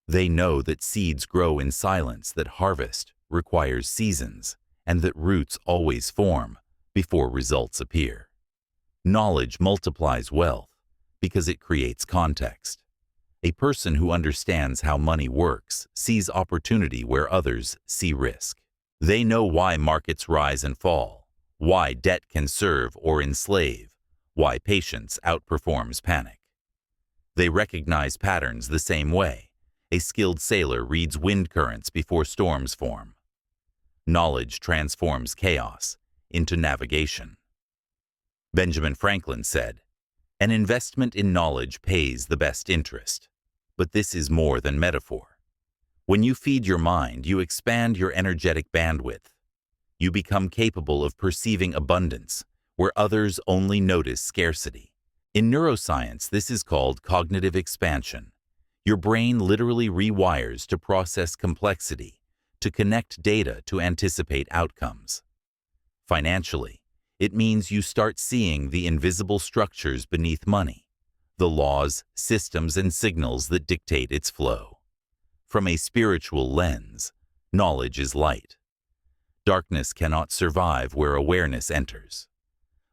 They know that seeds grow in silence, that harvest requires seasons, and that roots always form before results appear. Knowledge multiplies wealth because it creates context. A person who understands how money works sees opportunity where others see risk. They know why markets rise and fall, why debt can serve or enslave, why patience outperforms panic. They recognize patterns the same way. A skilled sailor reads wind currents before storms form. Knowledge transforms chaos into navigation. Benjamin Franklin said, "An investment in knowledge pays the best interest." But this is more than metaphor. When you feed your mind, you expand your energetic bandwidth. You become capable of perceiving abundance where others only notice scarcity. In neuroscience, this is called cognitive expansion. Your brain literally rewires to process complexity, to connect data, to anticipate outcomes. Financially, it means you start seeing the invisible structures beneath money, the laws, systems, and signals that dictate its flow. From a spiritual lens, knowledge is light. Darkness cannot survive where awareness enters.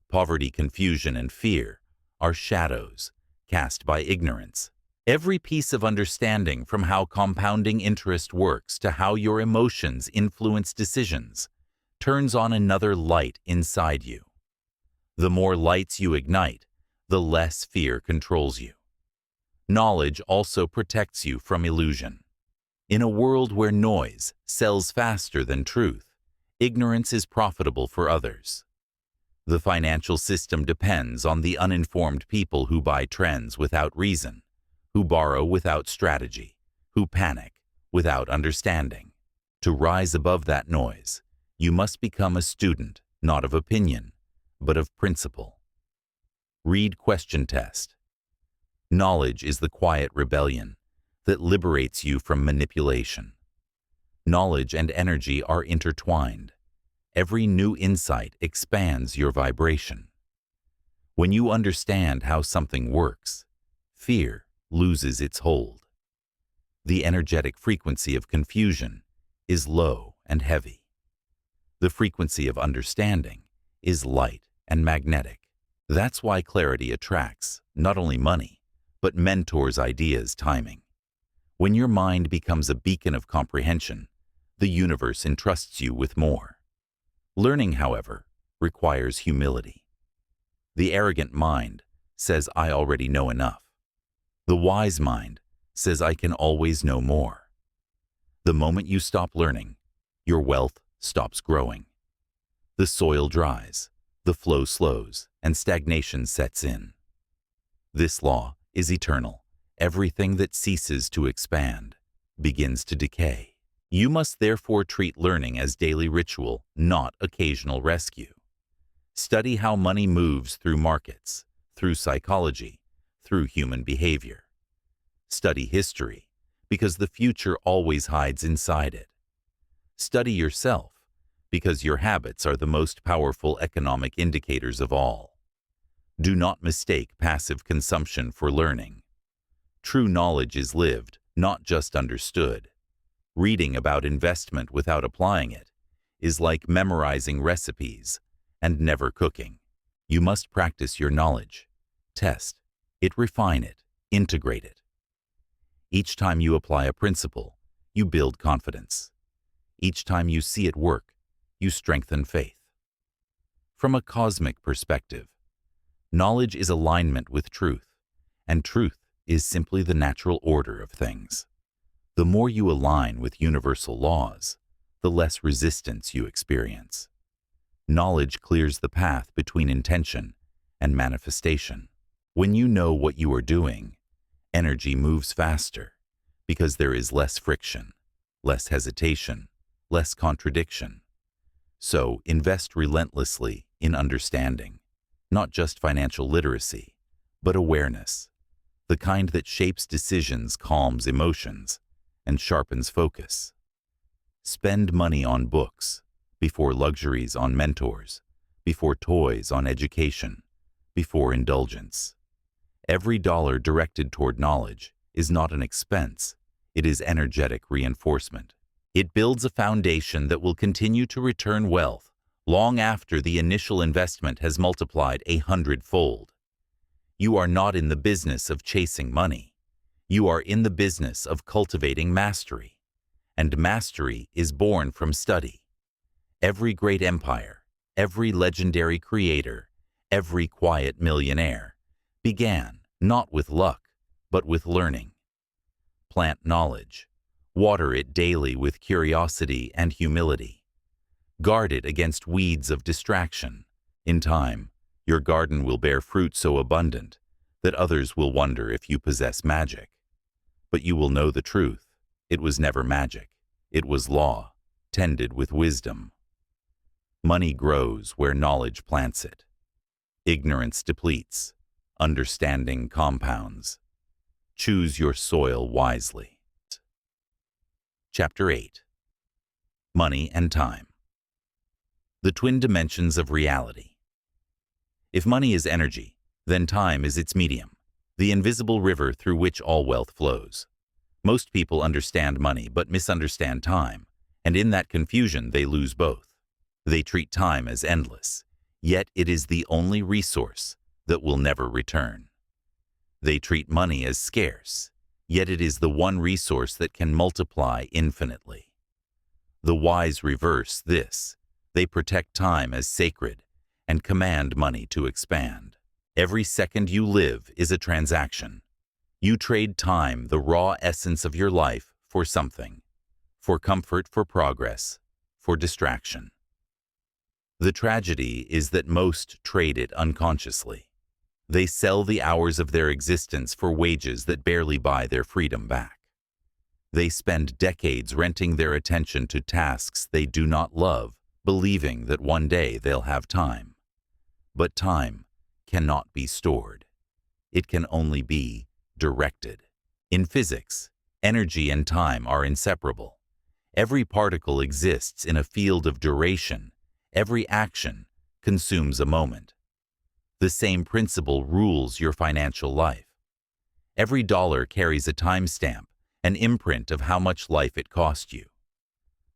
Poverty, confusion, and fear are shadows cast by ignorance. Every piece of understanding, from how compounding interest works to how your emotions influence decisions, turns on another light inside you. The more lights you ignite, the less fear controls you. Knowledge also protects you from illusion. In a world where noise sells faster than truth, ignorance is profitable for others. The financial system depends on the uninformed people who buy trends without reason, who borrow without strategy, who panic without understanding. To rise above that noise, you must become a student, not of opinion, but of principle. Read question test. Knowledge is the quiet rebellion that liberates you from manipulation. Knowledge and energy are intertwined. Every new insight expands your vibration. When you understand how something works, fear loses its hold. The energetic frequency of confusion is low and heavy. The frequency of understanding is light and magnetic. That's why clarity attracts not only money, but mentors, ideas, timing. When your mind becomes a beacon of comprehension, the universe entrusts you with more. Learning, however, requires humility. The arrogant mind says, "I already know enough." The wise mind says, "I can always know more." The moment you stop learning, your wealth stops growing. The soil dries, the flow slows, and stagnation sets in. This law is eternal. Everything that ceases to expand begins to decay. You must therefore treat learning as daily ritual, not occasional rescue. Study how money moves through markets, through psychology, through human behavior. Study history, because the future always hides inside it. Study yourself, because your habits are the most powerful economic indicators of all. Do not mistake passive consumption for learning. True knowledge is lived, not just understood. Reading about investment without applying it is like memorizing recipes and never cooking. You must practice your knowledge, test it, refine it, integrate it. Each time you apply a principle, you build confidence. Each time you see it work, you strengthen faith. From a cosmic perspective, knowledge is alignment with truth, and truth is simply the natural order of things. The more you align with universal laws, the less resistance you experience. Knowledge clears the path between intention and manifestation. When you know what you are doing, energy moves faster because there is less friction, less hesitation, less contradiction. So invest relentlessly in understanding, not just financial literacy, but awareness, the kind that shapes decisions, calms emotions, and sharpens focus. Spend money on books, before luxuries on mentors, before toys on education, before indulgence. Every dollar directed toward knowledge is not an expense, it is energetic reinforcement. It builds a foundation that will continue to return wealth long after the initial investment has multiplied 100-fold. You are not in the business of chasing money. You are in the business of cultivating mastery. And mastery is born from study. Every great empire, every legendary creator, every quiet millionaire began not with luck, but with learning. Plant knowledge. Water it daily with curiosity and humility. Guard it against weeds of distraction. In time, your garden will bear fruit so abundant that others will wonder if you possess magic. But you will know the truth. It was never magic. It was law, tended with wisdom. Money grows where knowledge plants it. Ignorance depletes. Understanding compounds. Choose your soil wisely. Chapter 8. Money and Time. The twin dimensions of reality. If money is energy, then time is its medium, the invisible river through which all wealth flows. Most people understand money but misunderstand time, and in that confusion they lose both. They treat time as endless, yet it is the only resource that will never return. They treat money as scarce, yet it is the one resource that can multiply infinitely. The wise reverse this. They protect time as sacred and command money to expand. Every second you live is a transaction. You trade time, the raw essence of your life, for something, for comfort, for progress, for distraction. The tragedy is that most trade it unconsciously. They sell the hours of their existence for wages that barely buy their freedom back. They spend decades renting their attention to tasks they do not love, believing that one day they'll have time. But time cannot be stored. It can only be directed. In physics, energy and time are inseparable. Every particle exists in a field of duration. Every action consumes a moment. The same principle rules your financial life. Every dollar carries a timestamp, an imprint of how much life it cost you.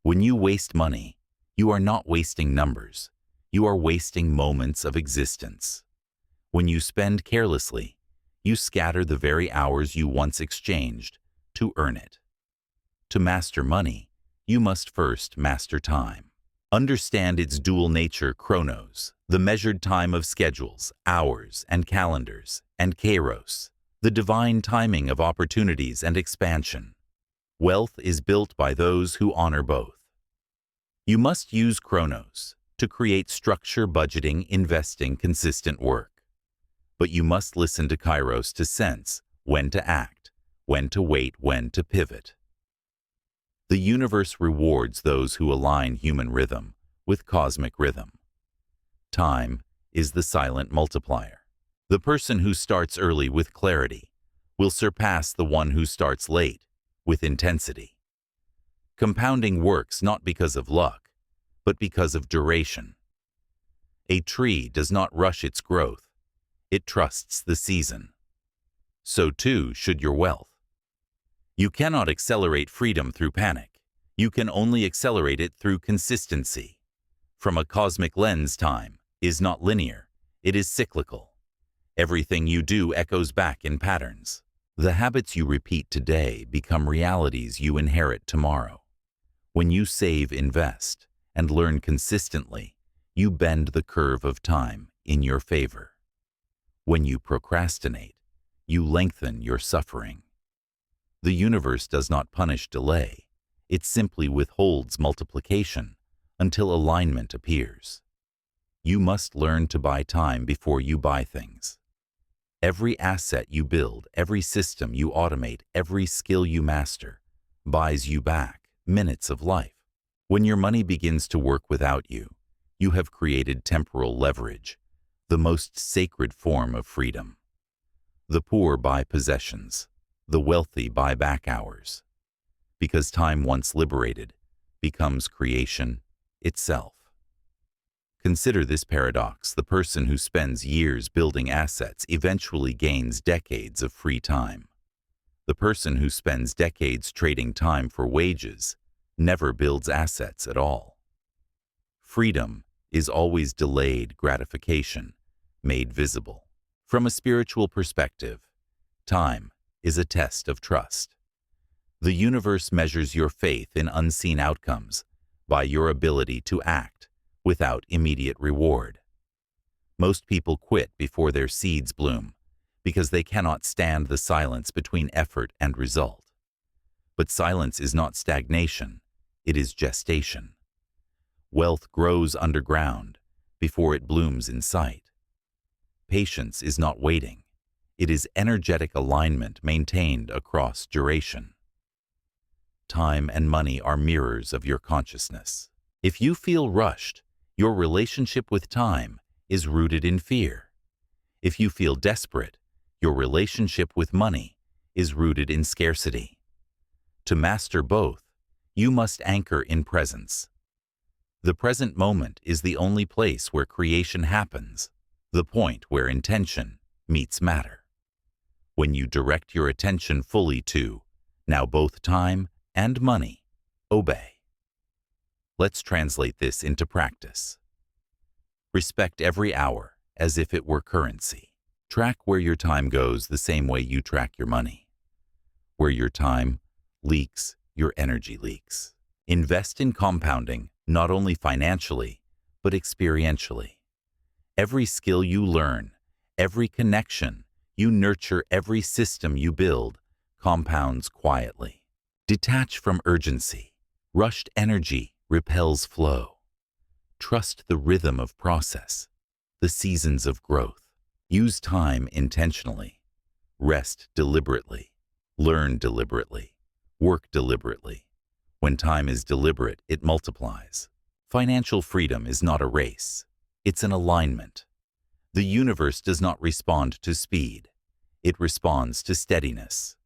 When you waste money, you are not wasting numbers. You are wasting moments of existence. When you spend carelessly, you scatter the very hours you once exchanged to earn it. To master money, you must first master time. Understand its dual nature, chronos, the measured time of schedules, hours, and calendars, and kairos, the divine timing of opportunities and expansion. Wealth is built by those who honor both. You must use chronos to create structure, budgeting, investing, consistent work. But you must listen to kairos to sense when to act, when to wait, when to pivot. The universe rewards those who align human rhythm with cosmic rhythm. Time is the silent multiplier. The person who starts early with clarity will surpass the one who starts late with intensity. Compounding works not because of luck, but because of duration. A tree does not rush its growth. It trusts the season. So too should your wealth. You cannot accelerate freedom through panic. You can only accelerate it through consistency. From a cosmic lens, time is not linear. It is cyclical. Everything you do echoes back in patterns. The habits you repeat today become realities you inherit tomorrow. When you save, invest, and learn consistently, you bend the curve of time in your favor. When you procrastinate, you lengthen your suffering. The universe does not punish delay. It simply withholds multiplication until alignment appears. You must learn to buy time before you buy things. Every asset you build, every system you automate, every skill you master buys you back minutes of life. When your money begins to work without you, you have created temporal leverage, the most sacred form of freedom. The poor buy possessions. The wealthy buy back hours. Because time once liberated becomes creation itself. Consider this paradox. The person who spends years building assets eventually gains decades of free time. The person who spends decades trading time for wages never builds assets at all. Freedom is always delayed gratification, made visible. From a spiritual perspective, time is a test of trust. The universe measures your faith in unseen outcomes by your ability to act without immediate reward. Most people quit before their seeds bloom because they cannot stand the silence between effort and result. But silence is not stagnation, it is gestation. Wealth grows underground before it blooms in sight. Patience is not waiting, it is energetic alignment maintained across duration. Time and money are mirrors of your consciousness. If you feel rushed, your relationship with time is rooted in fear. If you feel desperate, your relationship with money is rooted in scarcity. To master both, you must anchor in presence. The present moment is the only place where creation happens, the point where intention meets matter. When you direct your attention fully to, now both time and money, obey. Let's translate this into practice. Respect every hour as if it were currency. Track where your time goes the same way you track your money. Where your time leaks, your energy leaks. Invest in compounding, not only financially, but experientially. Every skill you learn, every connection you nurture, every system you build, compounds quietly. Detach from urgency. Rushed energy repels flow. Trust the rhythm of process, the seasons of growth. Use time intentionally. Rest deliberately. Learn deliberately. Work deliberately. When time is deliberate, it multiplies. Financial freedom is not a race. It's an alignment. The universe does not respond to speed. It responds to steadiness.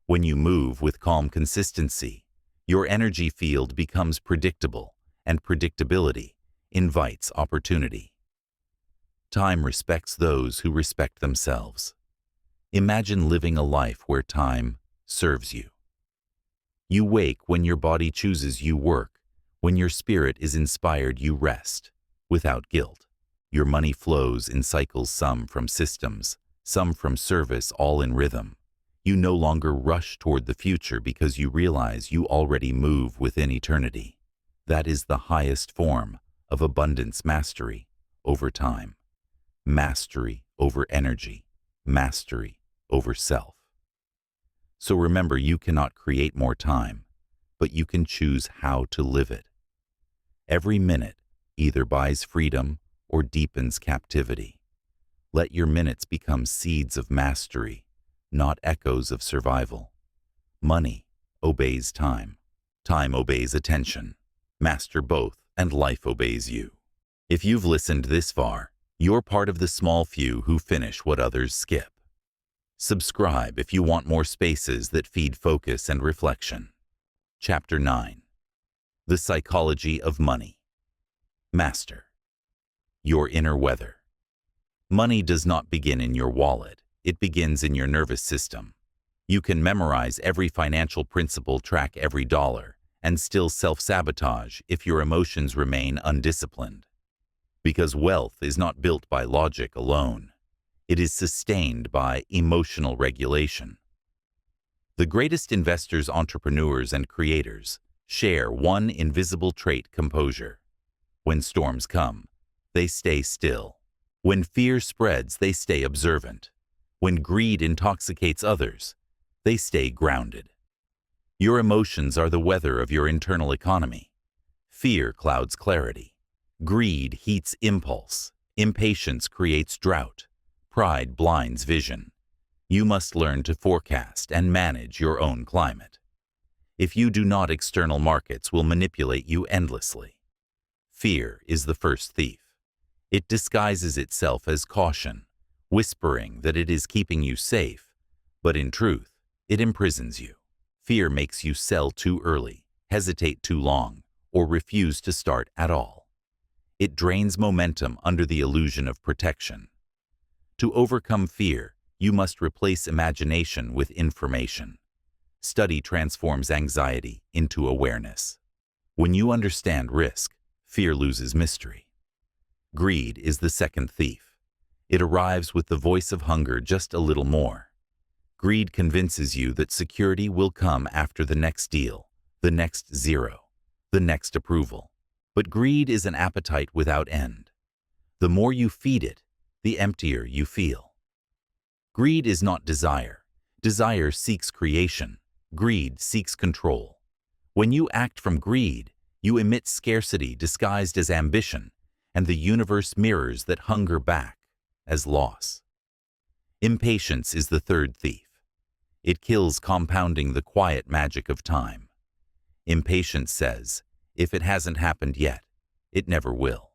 When you move with calm consistency, your energy field becomes predictable, and predictability invites opportunity. Time respects those who respect themselves. Imagine living a life where time serves you. You wake when your body chooses, you work. When your spirit is inspired, you rest, without guilt. Your money flows in cycles, some from systems, some from service, all in rhythm. You no longer rush toward the future because you realize you already move within eternity. That is the highest form of abundance mastery over time. Mastery over energy. Mastery over self. So remember, you cannot create more time, but you can choose how to live it. Every minute either buys freedom or deepens captivity. Let your minutes become seeds of mastery, not echoes of survival. Money obeys time. Time obeys attention. Master both, and life obeys you. If you've listened this far, You're part of the small few who finish what others skip. Subscribe if you want more spaces that feed focus and reflection. Chapter 9. The Psychology of Money. Master. Your inner weather. Money does not begin in your wallet. It begins in your nervous system. You can memorize every financial principle, track every dollar, and still self-sabotage if your emotions remain undisciplined. Because wealth is not built by logic alone. It is sustained by emotional regulation. The greatest investors, entrepreneurs, and creators share one invisible trait: composure. When storms come, they stay still. When fear spreads, they stay observant. When greed intoxicates others, they stay grounded. Your emotions are the weather of your internal economy. Fear clouds clarity. Greed heats impulse. Impatience creates drought. Pride blinds vision. You must learn to forecast and manage your own climate. If you do not, external markets will manipulate you endlessly. Fear is the first thief. It disguises itself as caution, whispering that it is keeping you safe, but in truth, it imprisons you. Fear makes you sell too early, hesitate too long, or refuse to start at all. It drains momentum under the illusion of protection. To overcome fear, you must replace imagination with information. Study transforms anxiety into awareness. When you understand risk, fear loses mystery. Greed is the second thief. It arrives with the voice of hunger, just a little more. Greed convinces you that security will come after the next deal, the next zero, the next approval. But greed is an appetite without end. The more you feed it, the emptier you feel. Greed is not desire. Desire seeks creation. Greed seeks control. When you act from greed, you emit scarcity disguised as ambition, and the universe mirrors that hunger back as loss. Impatience is the third thief. It kills compounding the quiet magic of time. Impatience says, if it hasn't happened yet, it never will.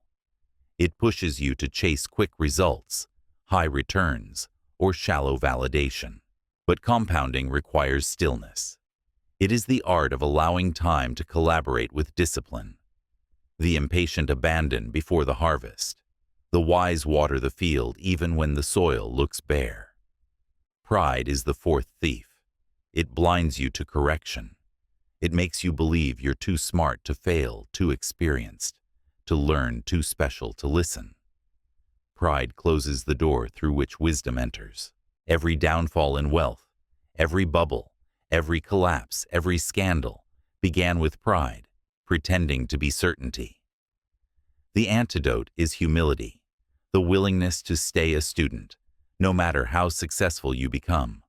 It pushes you to chase quick results, high returns, or shallow validation. But compounding requires stillness. It is the art of allowing time to collaborate with discipline. The impatient abandon before the harvest. The wise water the field even when the soil looks bare. Pride is the fourth thief. It blinds you to correction. It makes you believe you're too smart to fail, too experienced to learn, too special to listen. Pride closes the door through which wisdom enters. Every downfall in wealth, every bubble, every collapse, every scandal began with pride, pretending to be certainty. The antidote is humility, the willingness to stay a student, no matter how successful you become.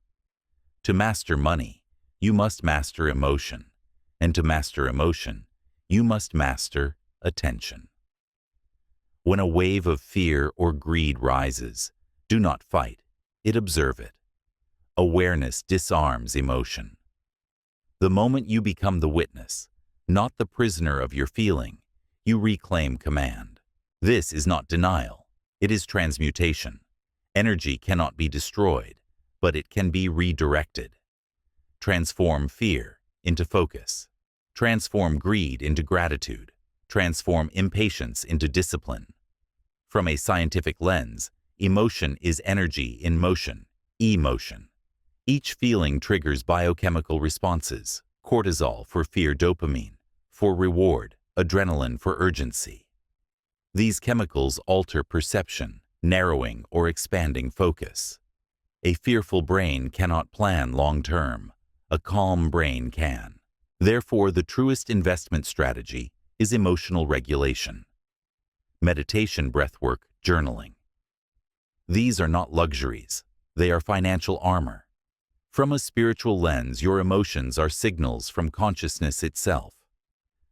To master money, you must master emotion, and to master emotion, you must master attention. When a wave of fear or greed rises, do not fight it, observe it. Awareness disarms emotion. The moment you become the witness, not the prisoner of your feeling, you reclaim command. This is not denial, it is transmutation. Energy cannot be destroyed, but it can be redirected. Transform fear into focus. Transform greed into gratitude. Transform impatience into discipline. From a scientific lens, emotion is energy in motion, emotion. Each feeling triggers biochemical responses: cortisol for fear, dopamine for reward, adrenaline for urgency. These chemicals alter perception, narrowing or expanding focus. A fearful brain cannot plan long-term. A calm brain can. Therefore, the truest investment strategy is emotional regulation. Meditation, breathwork, journaling. These are not luxuries. They are financial armor. From a spiritual lens, your emotions are signals from consciousness itself.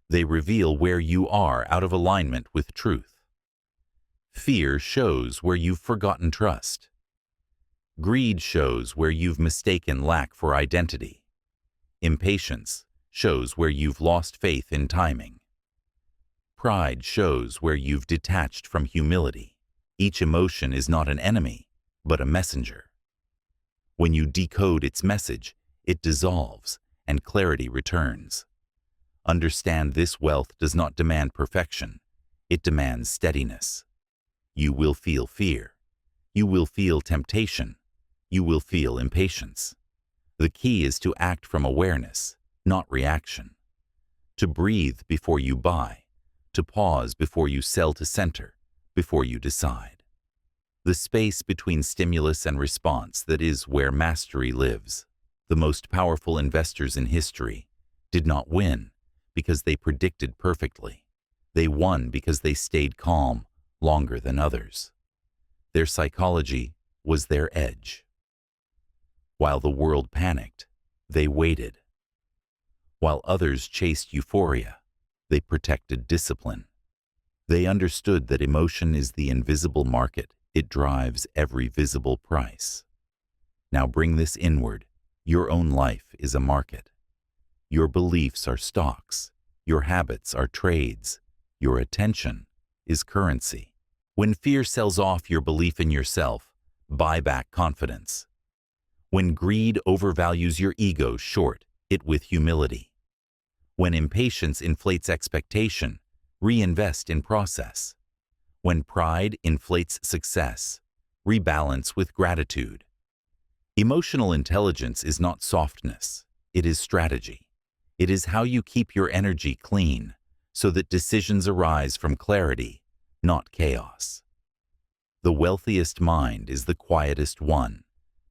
They reveal where you are out of alignment with truth. Fear shows where you've forgotten trust. Greed shows where you've mistaken lack for identity. Impatience shows where you've lost faith in timing. Pride shows where you've detached from humility. Each emotion is not an enemy, but a messenger. When you decode its message, it dissolves and clarity returns. Understand this: wealth does not demand perfection, it demands steadiness. You will feel fear. You will feel temptation. You will feel impatience. The key is to act from awareness, not reaction. To breathe before you buy, to pause before you sell, to center before you decide. The space between stimulus and response, that is where mastery lives. The most powerful investors in history did not win because they predicted perfectly. They won because they stayed calm longer than others. Their psychology was their edge. While the world panicked, they waited. While others chased euphoria, they protected discipline. They understood that emotion is the invisible market. It drives every visible price. Now bring this inward. Your own life is a market. Your beliefs are stocks. Your habits are trades. Your attention is currency. When fear sells off your belief in yourself, buy back confidence. When greed overvalues your ego, short it with humility. When impatience inflates expectation, reinvest in process. When pride inflates success, rebalance with gratitude. Emotional intelligence is not softness, it is strategy. It is how you keep your energy clean so that decisions arise from clarity, not chaos. The wealthiest mind is the quietest one,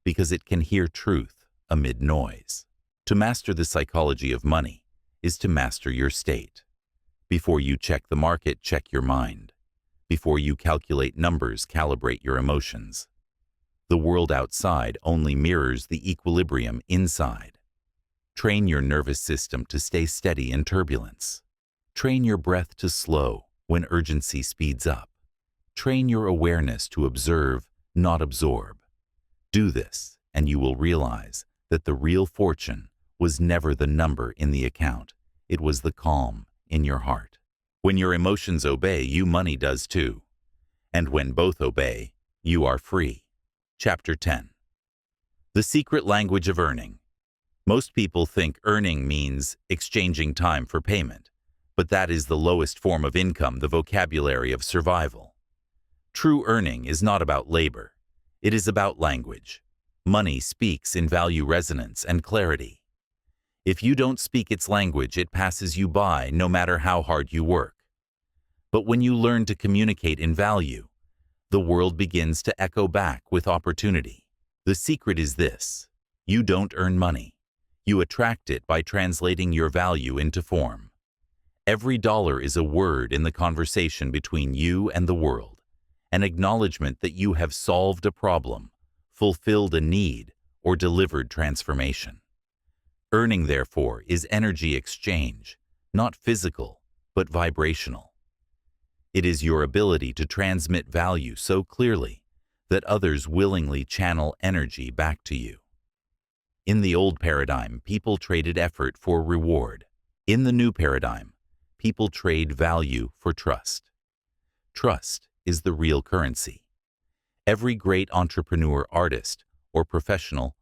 because it can hear truth amid noise. To master the psychology of money is to master your state. Before you check the market, check your mind. Before you calculate numbers, calibrate your emotions. The world outside only mirrors the equilibrium inside. Train your nervous system to stay steady in turbulence. Train your breath to slow when urgency speeds up. Train your awareness to observe, not absorb. Do this, and you will realize that the real fortune was never the number in the account. It was the calm in your heart. When your emotions obey you, money does too. And when both obey, you are free. Chapter 10. The secret language of earning. Most people think earning means exchanging time for payment, but that is the lowest form of income, the vocabulary of survival. True earning is not about labor. It is about language. Money speaks in value, resonance, and clarity. If you don't speak its language, it passes you by no matter how hard you work. But when you learn to communicate in value, the world begins to echo back with opportunity. The secret is this: you don't earn money. You attract it by translating your value into form. Every dollar is a word in the conversation between you and the world, an acknowledgement that you have solved a problem, fulfilled a need, or delivered transformation. Earning, therefore, is energy exchange, not physical, but vibrational. It is your ability to transmit value so clearly that others willingly channel energy back to you. In the old paradigm, people traded effort for reward. In the new paradigm, people trade value for trust. Trust is the real currency. Every great entrepreneur, artist, or professional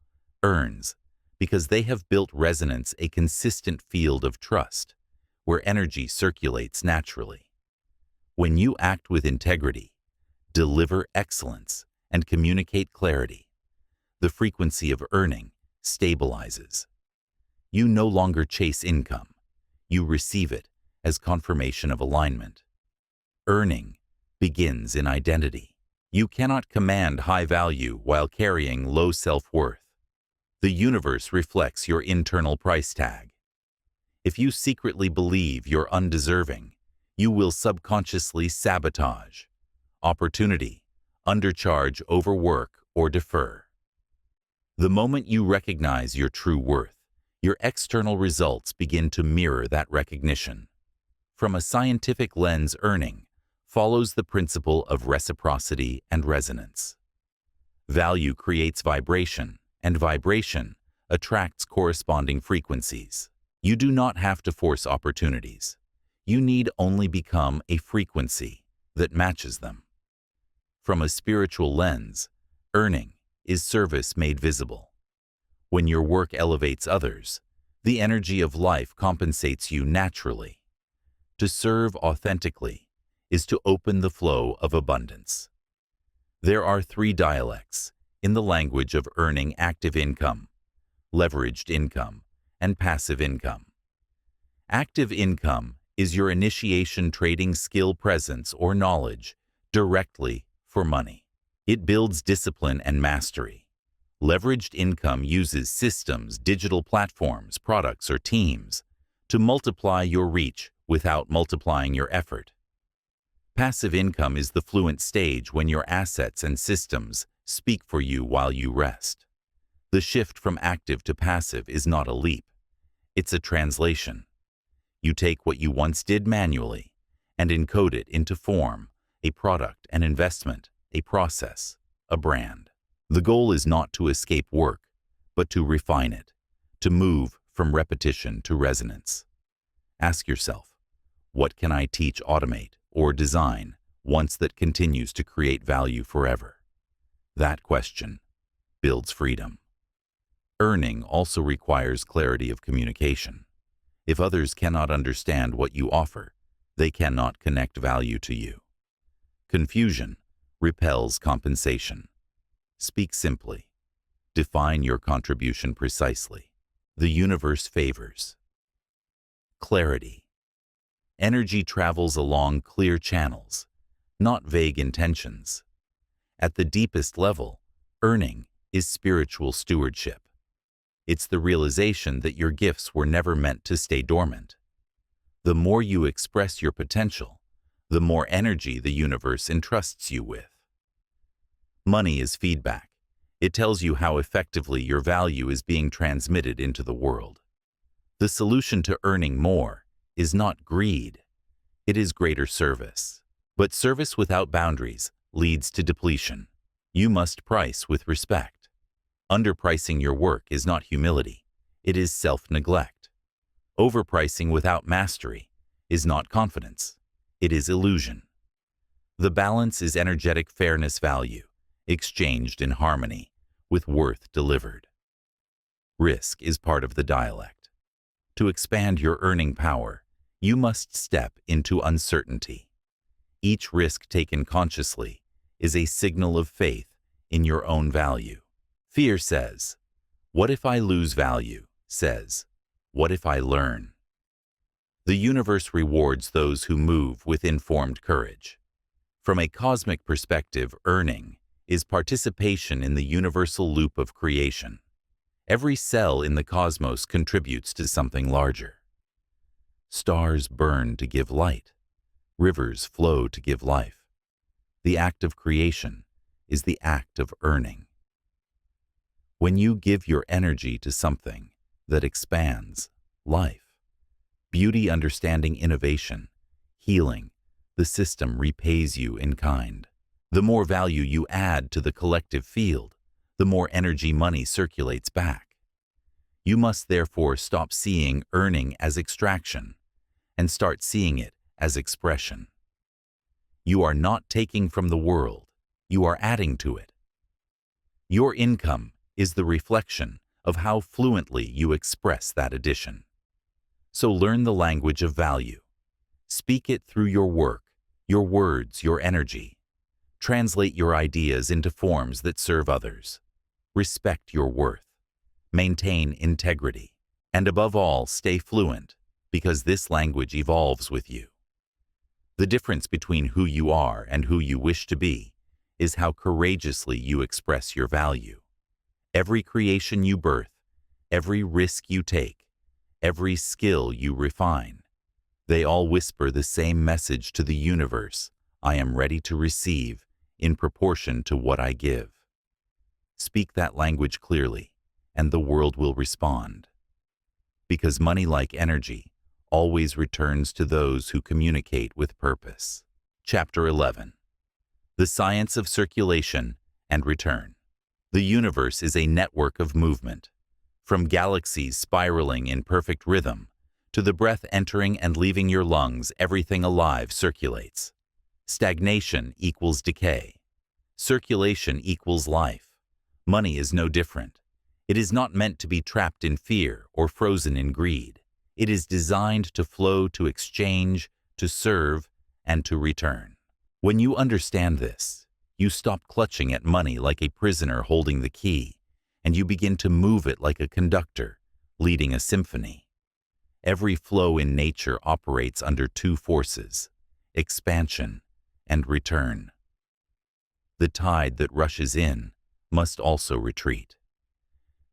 earns because they have built resonance, a consistent field of trust, where energy circulates naturally. When you act with integrity, deliver excellence, and communicate clarity, the frequency of earning stabilizes. You no longer chase income. You receive it as confirmation of alignment. Earning begins in identity. You cannot command high value while carrying low self-worth. The universe reflects your internal price tag. If you secretly believe you're undeserving, you will subconsciously sabotage opportunity, undercharge, overwork, or defer. The moment you recognize your true worth, your external results begin to mirror that recognition. From a scientific lens, earning follows the principle of reciprocity and resonance. Value creates vibration, and vibration attracts corresponding frequencies. You do not have to force opportunities. You need only become a frequency that matches them. From a spiritual lens, earning is service made visible. When your work elevates others, the energy of life compensates you naturally. To serve authentically is to open the flow of abundance. There are 3 dialects in the language of earning: active income, leveraged income, and passive income. Active income is your initiation trading skill, presence, or knowledge directly for money. It builds discipline and mastery. Leveraged income uses systems, digital platforms, products, or teams to multiply your reach without multiplying your effort. Passive income is the fluent stage when your assets and systems speak for you while you rest. The shift from active to passive is not a leap. It's a translation. You take what you once did manually and encode it into form, a product, an investment, a process, a brand. The goal is not to escape work, but to refine it, to move from repetition to resonance. Ask yourself, what can I teach, automate, or design once that continues to create value forever? That question builds freedom. Earning also requires clarity of communication. If others cannot understand what you offer, they cannot connect value to you. Confusion repels compensation. Speak simply. Define your contribution precisely. The universe favors clarity. Energy travels along clear channels, not vague intentions. At the deepest level, earning is spiritual stewardship. It's the realization that your gifts were never meant to stay dormant. The more you express your potential, the more energy the universe entrusts you with. Money is feedback. It tells you how effectively your value is being transmitted into the world. The solution to earning more is not greed. It is greater service. But service without boundaries leads to depletion. You must price with respect. Underpricing your work is not humility. It is self-neglect. Overpricing without mastery is not confidence. It is illusion. The balance is energetic fairness, value exchanged in harmony with worth delivered. Risk is part of the dialect. To expand your earning power, you must step into uncertainty. Each risk taken consciously is a signal of faith in your own value. Fear says, "What if I lose?" Value says, "What if I learn?" The universe rewards those who move with informed courage. From a cosmic perspective, earning is participation in the universal loop of creation. Every cell in the cosmos contributes to something larger. Stars burn to give light. Rivers flow to give life. The act of creation is the act of earning. When you give your energy to something that expands life, beauty, understanding, innovation, healing, the system repays you in kind. The more value you add to the collective field, the more energy money circulates back. You must therefore stop seeing earning as extraction and start seeing it as expression. You are not taking from the world, you are adding to it. Your income is the reflection of how fluently you express that addition. So learn the language of value. Speak it through your work, your words, your energy. Translate your ideas into forms that serve others. Respect your worth. Maintain integrity. And above all, stay fluent, because this language evolves with you. The difference between who you are and who you wish to be is how courageously you express your value. Every creation you birth, every risk you take, every skill you refine, they all whisper the same message to the universe: I am ready to receive in proportion to what I give. Speak that language clearly, and the world will respond. Because money, like energy, always returns to those who communicate with purpose. Chapter 11. The Science of Circulation and Return. The universe is a network of movement. From galaxies spiraling in perfect rhythm to the breath entering and leaving your lungs, everything alive circulates. Stagnation equals decay. Circulation equals life. Money is no different. It is not meant to be trapped in fear or frozen in greed. It is designed to flow, to exchange, to serve, and to return. When you understand this, you stop clutching at money like a prisoner holding the key, and you begin to move it like a conductor, leading a symphony. Every flow in nature operates under two forces: expansion and return. The tide that rushes in must also retreat.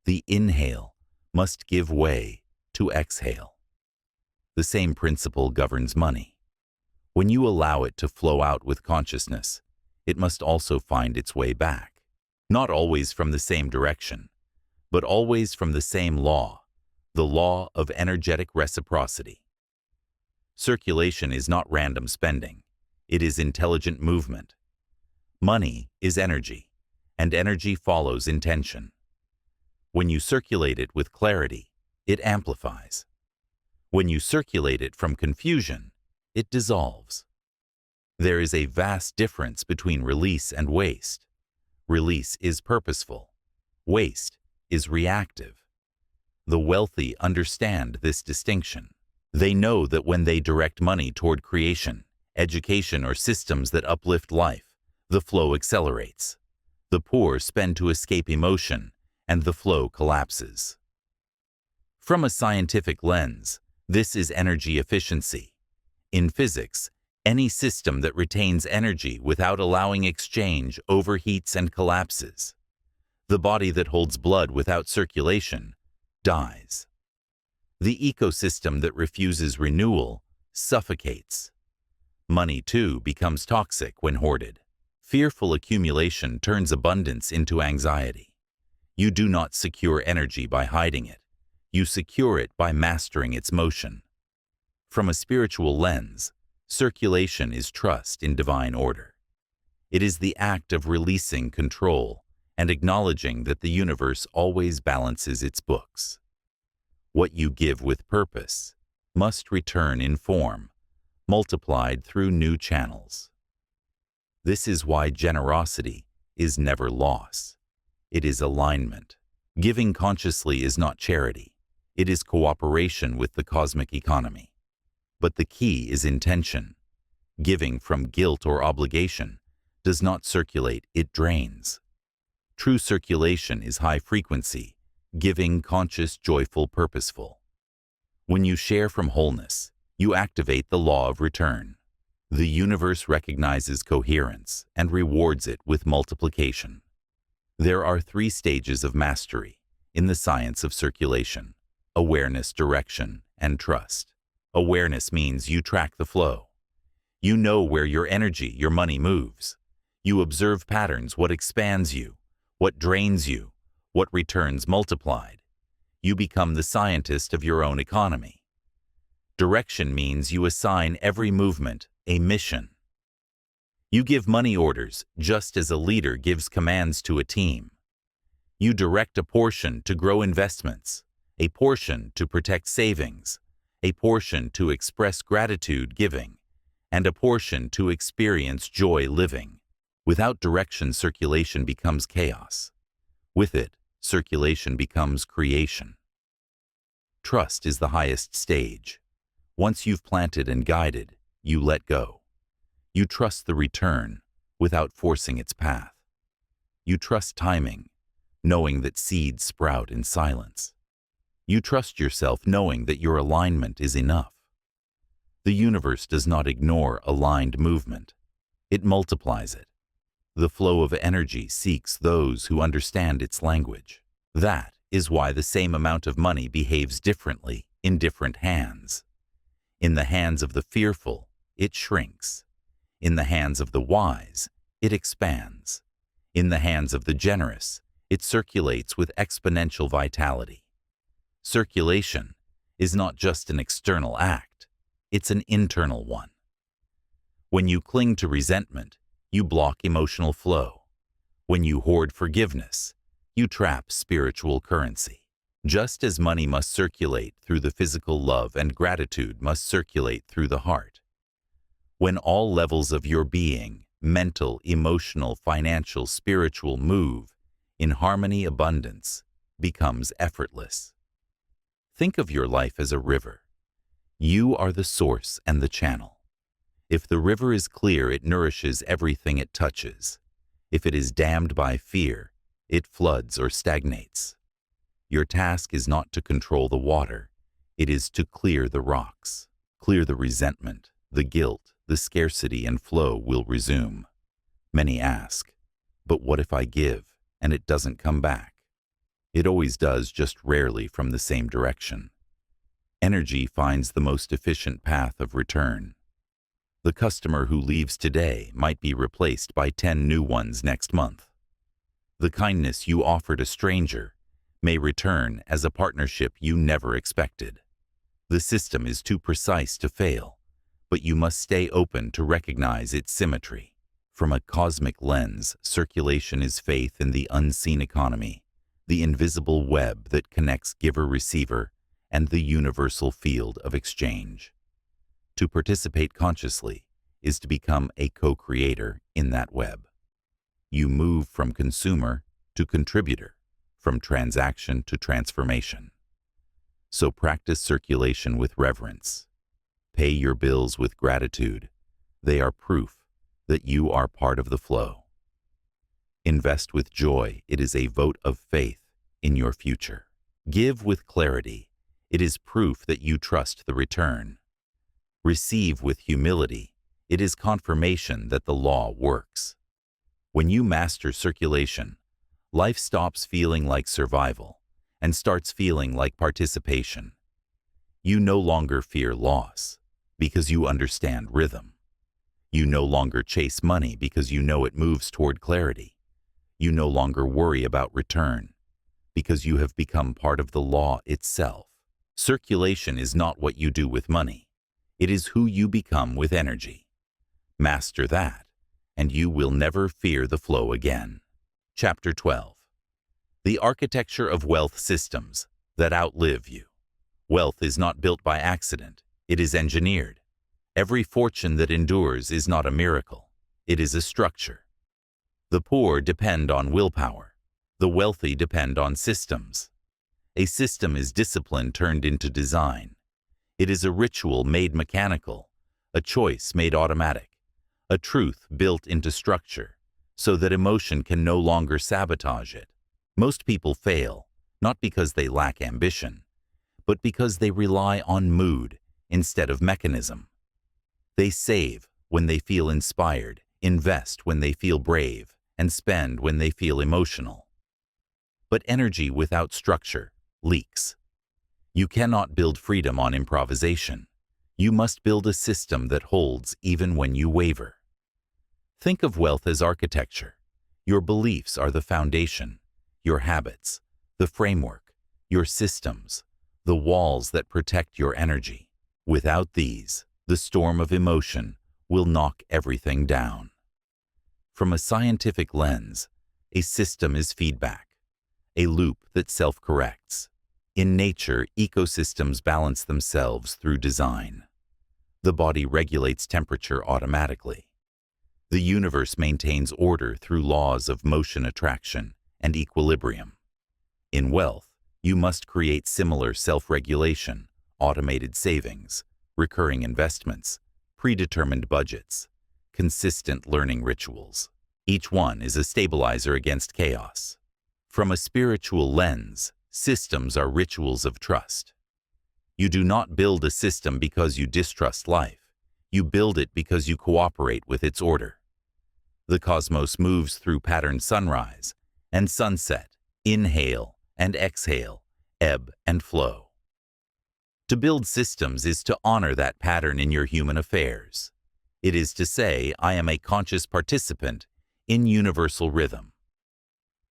The inhale must give way to exhale. The same principle governs money. When you allow it to flow out with consciousness, it must also find its way back, not always from the same direction, but always from the same law, the law of energetic reciprocity. Circulation is not random spending. It is intelligent movement. Money is energy, and energy follows intention. When you circulate it with clarity, it amplifies. When you circulate it from confusion, it dissolves. There is a vast difference between release and waste. Release is purposeful. Waste is reactive. The wealthy understand this distinction. They know that when they direct money toward creation, education, or systems that uplift life, the flow accelerates. The poor spend to escape emotion, and the flow collapses. From a scientific lens, this is energy efficiency. In physics, any system that retains energy without allowing exchange overheats and collapses. The body that holds blood without circulation dies. The ecosystem that refuses renewal suffocates. Money, too, becomes toxic when hoarded. Fearful accumulation turns abundance into anxiety. You do not secure energy by hiding it. You secure it by mastering its motion. From a spiritual lens, circulation is trust in divine order. It is the act of releasing control and acknowledging that the universe always balances its books. What you give with purpose must return in form, multiplied through new channels. This is why generosity is never loss. It is alignment. Giving consciously is not charity. It is cooperation with the cosmic economy. But the key is intention. Giving from guilt or obligation does not circulate, it drains. True circulation is high frequency, giving conscious, joyful, purposeful. When you share from wholeness, you activate the law of return. The universe recognizes coherence and rewards it with multiplication. There are 3 stages of mastery in the science of circulation: awareness, direction, and trust. Awareness means you track the flow. You know where your energy, your money moves. You observe patterns, what expands you, what drains you, what returns multiplied. You become the scientist of your own economy. Direction means you assign every movement a mission. You give money orders just as a leader gives commands to a team. You direct a portion to grow investments, a portion to protect savings, a portion to express gratitude giving, and a portion to experience joy living. Without direction, circulation becomes chaos. With it, circulation becomes creation. Trust is the highest stage. Once you've planted and guided, you let go. You trust the return without forcing its path. You trust timing, knowing that seeds sprout in silence. You trust yourself, knowing that your alignment is enough. The universe does not ignore aligned movement. It multiplies it. The flow of energy seeks those who understand its language. That is why the same amount of money behaves differently in different hands. In the hands of the fearful, it shrinks. In the hands of the wise, it expands. In the hands of the generous, it circulates with exponential vitality. Circulation is not just an external act, it's an internal one. When you cling to resentment, you block emotional flow. When you hoard forgiveness, you trap spiritual currency. Just as money must circulate through the physical, love and gratitude must circulate through the heart. When all levels of your being mental, emotional, financial, spiritual move in harmony, abundance becomes effortless. Think of your life as a river. You are the source and the channel. If the river is clear, it nourishes everything it touches. If it is dammed by fear, it floods or stagnates. Your task is not to control the water, it is to clear the rocks. Clear the resentment, the guilt, the scarcity, and flow will resume. Many ask, but what if I give and it doesn't come back? It always does, just rarely from the same direction. Energy finds the most efficient path of return. The customer who leaves today might be replaced by 10 new ones next month. The kindness you offered a stranger may return as a partnership you never expected. The system is too precise to fail, but you must stay open to recognize its symmetry. From a cosmic lens, circulation is faith in the unseen economy, the invisible web that connects giver-receiver and the universal field of exchange. To participate consciously is to become a co-creator in that web. You move from consumer to contributor, from transaction to transformation. So practice circulation with reverence. Pay your bills with gratitude. They are proof that you are part of the flow. Invest with joy. It is a vote of faith in your future. Give with clarity. It is proof that you trust the return. Receive with humility. It is confirmation that the law works. When you master circulation, life stops feeling like survival and starts feeling like participation. You no longer fear loss because you understand rhythm. You no longer chase money because you know it moves toward clarity. You no longer worry about return because you have become part of the law itself. Circulation is not what you do with money. It is who you become with energy. Master that, and you will never fear the flow again. Chapter 12. The architecture of wealth systems that outlive you. Wealth is not built by accident. It is engineered. Every fortune that endures is not a miracle. It is a structure. The poor depend on willpower. The wealthy depend on systems. A system is discipline turned into design. It is a ritual made mechanical, a choice made automatic, a truth built into structure, so that emotion can no longer sabotage it. Most people fail, not because they lack ambition, but because they rely on mood instead of mechanism. They save when they feel inspired, invest when they feel brave, and spend when they feel emotional. But energy without structure leaks. You cannot build freedom on improvisation. You must build a system that holds even when you waver. Think of wealth as architecture. Your beliefs are the foundation, your habits, the framework, your systems, the walls that protect your energy. Without these, the storm of emotion will knock everything down. From a scientific lens, a system is feedback, a loop that self-corrects. In nature, ecosystems balance themselves through design. The body regulates temperature automatically. The universe maintains order through laws of motion, attraction, and equilibrium. In wealth, you must create similar self-regulation, automated savings, recurring investments, predetermined budgets, consistent learning rituals. Each one is a stabilizer against chaos. From a spiritual lens, systems are rituals of trust. You do not build a system because you distrust life. You build it because you cooperate with its order. The cosmos moves through patterned sunrise and sunset, inhale and exhale, ebb and flow. To build systems is to honor that pattern in your human affairs. It is to say, I am a conscious participant in universal rhythm.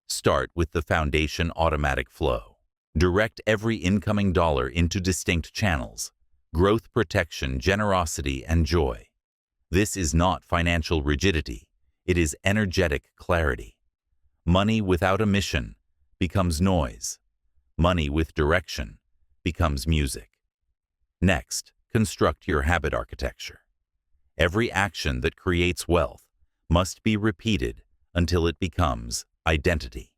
Start with the foundation automatic flow. Direct every incoming dollar into distinct channels: growth, protection, generosity, and joy. This is not financial rigidity. It is energetic clarity. Money without a mission becomes noise. Money with direction becomes music. Next, construct your habit architecture. Every action that creates wealth must be repeated until it becomes identity.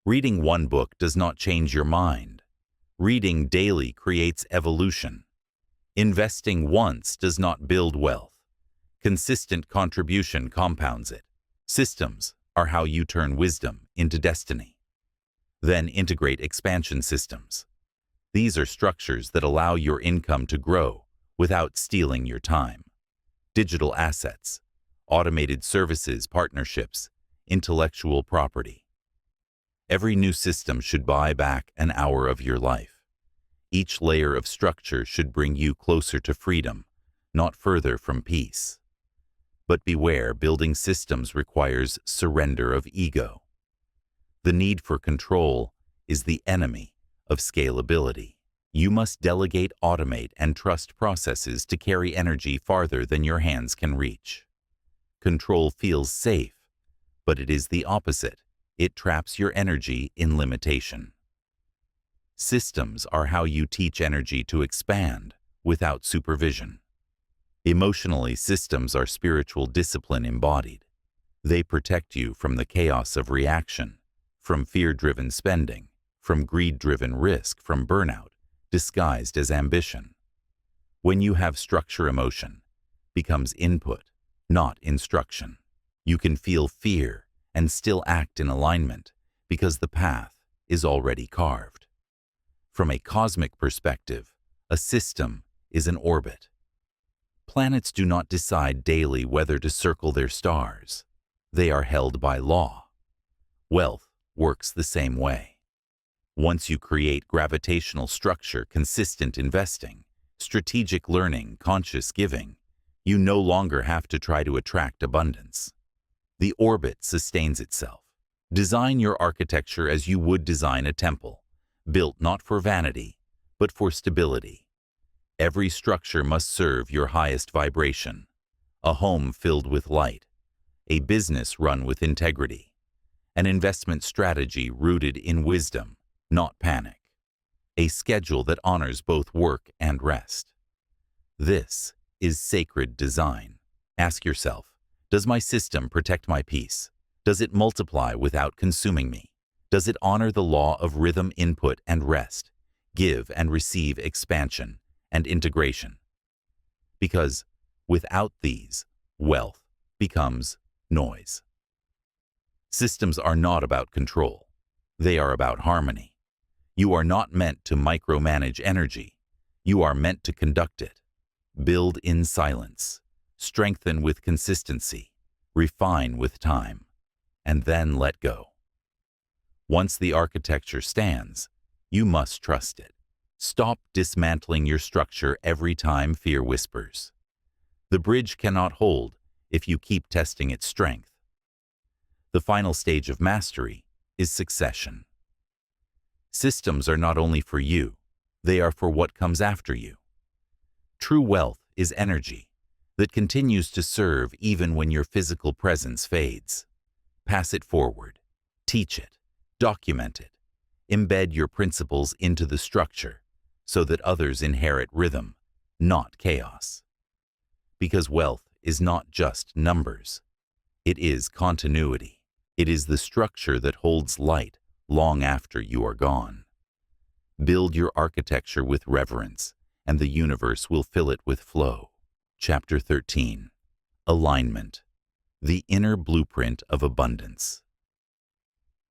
Reading one book does not change your mind. Reading daily creates evolution. Investing once does not build wealth. Consistent contribution compounds it. Systems are how you turn wisdom into destiny. Then integrate expansion systems. These are structures that allow your income to grow without stealing your time. Digital assets, automated services, partnerships, intellectual property. Every new system should buy back an hour of your life. Each layer of structure should bring you closer to freedom, not further from peace. But beware, building systems requires surrender of ego. The need for control is the enemy of scalability. You must delegate, automate, and trust processes to carry energy farther than your hands can reach. Control feels safe, but it is the opposite. It traps your energy in limitation. Systems are how you teach energy to expand without supervision. Emotionally, systems are spiritual discipline embodied. They protect you from the chaos of reaction, from fear-driven spending, from greed-driven risk, from burnout, disguised as ambition. When you have structure, emotion becomes input, not instruction. You can feel fear and still act in alignment because the path is already carved. From a cosmic perspective, a system is an orbit. Planets do not decide daily whether to circle their stars. They are held by law. Wealth works the same way. Once you create gravitational structure, consistent investing, strategic learning, conscious giving, you no longer have to try to attract abundance. The orbit sustains itself. Design your architecture as you would design a temple, built not for vanity, but for stability. Every structure must serve your highest vibration. A home filled with light, a business run with integrity, an investment strategy rooted in wisdom, not panic, a schedule that honors both work and rest. This is sacred design. Ask yourself, does my system protect my peace? Does it multiply without consuming me? Does it honor the law of rhythm, input and rest, give and receive, expansion and integration? Because without these, wealth becomes noise. Systems are not about control. They are about harmony. You are not meant to micromanage energy. You are meant to conduct it. Build in silence, strengthen with consistency, refine with time, and then let go. Once the architecture stands, you must trust it. Stop dismantling your structure every time fear whispers. The bridge cannot hold if you keep testing its strength. The final stage of mastery is succession. Systems are not only for you, they are for what comes after you. True wealth is energy that continues to serve even when your physical presence fades. Pass it forward, teach it, document it, embed your principles into the structure so that others inherit rhythm, not chaos. Because wealth is not just numbers. It is continuity. It is the structure that holds light long after you are gone. Build your architecture with reverence, and the universe will fill it with flow. Chapter 13. Alignment. The inner blueprint of abundance.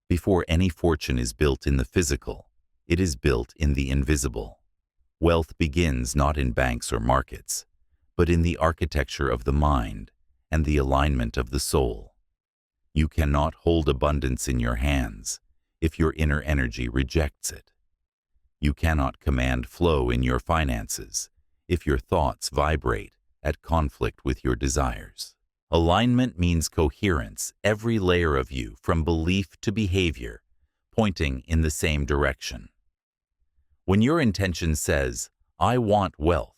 Before any fortune is built in the physical, it is built in the invisible. Wealth begins not in banks or markets, but in the architecture of the mind and the alignment of the soul. You cannot hold abundance in your hands if your inner energy rejects it. You cannot command flow in your finances if your thoughts vibrate at conflict with your desires. Alignment means coherence, every layer of you, from belief to behavior, pointing in the same direction. When your intention says, "I want wealth,"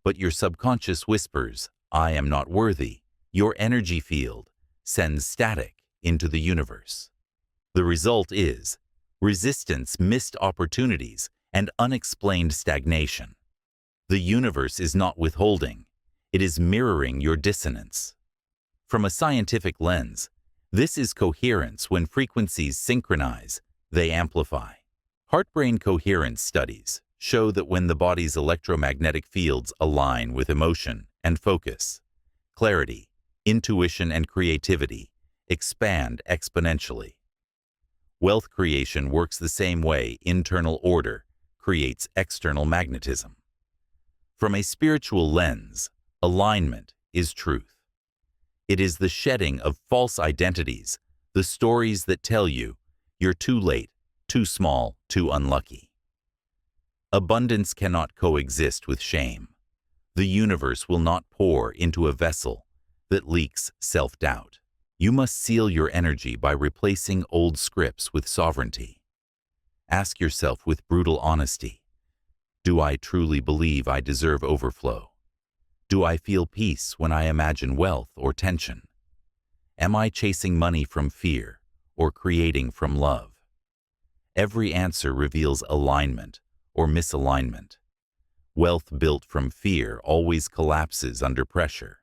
but your subconscious whispers, "I am not worthy," your energy field sends static into the universe. The result is resistance, missed opportunities, and unexplained stagnation. The universe is not withholding, it is mirroring your dissonance. From a scientific lens, this is coherence. When frequencies synchronize, they amplify. Heart-brain coherence studies show that when the body's electromagnetic fields align with emotion and focus, clarity, intuition, and creativity expand exponentially. Wealth creation works the same way. Internal order creates external magnetism. From a spiritual lens, alignment is truth. It is the shedding of false identities, the stories that tell you you're too late, too small, too unlucky. Abundance cannot coexist with shame. The universe will not pour into a vessel that leaks self-doubt. You must seal your energy by replacing old scripts with sovereignty. Ask yourself with brutal honesty, do I truly believe I deserve overflow? Do I feel peace when I imagine wealth or tension? Am I chasing money from fear or creating from love? Every answer reveals alignment or misalignment. Wealth built from fear always collapses under pressure.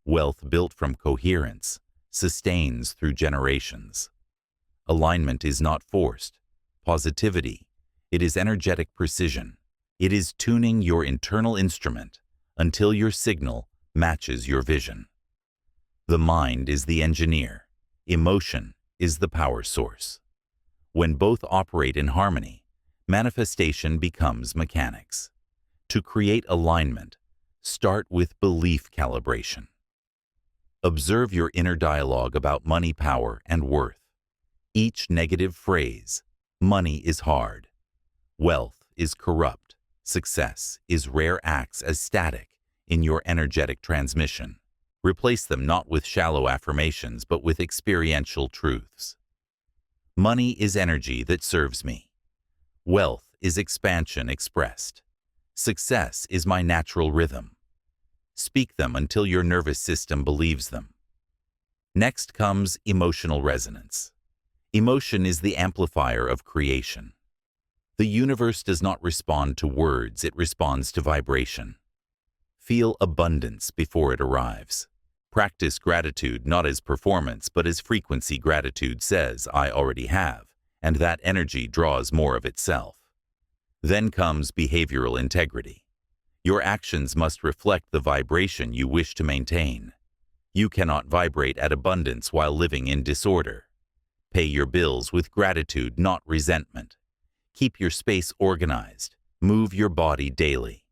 Wealth built from coherence sustains through generations. Alignment is not forced positivity. It is energetic precision. It is tuning your internal instrument until your signal matches your vision. The mind is the engineer. Emotion is the power source. When both operate in harmony, manifestation becomes mechanics. To create alignment, start with belief calibration. Observe your inner dialogue about money, power, and worth. Each negative phrase, money is hard, wealth is corrupt, success is rare, acts as static in your energetic transmission. Replace them not with shallow affirmations but with experiential truths. Money is energy that serves me. Wealth is expansion expressed. Success is my natural rhythm. Speak them until your nervous system believes them. Next comes emotional resonance. Emotion is the amplifier of creation. The universe does not respond to words, it responds to vibration. Feel abundance before it arrives. Practice gratitude not as performance but as frequency. Gratitude says, I already have, and that energy draws more of itself. Then comes behavioral integrity. Your actions must reflect the vibration you wish to maintain. You cannot vibrate at abundance while living in disorder. Pay your bills with gratitude, not resentment. Keep your space organized. Move your body daily.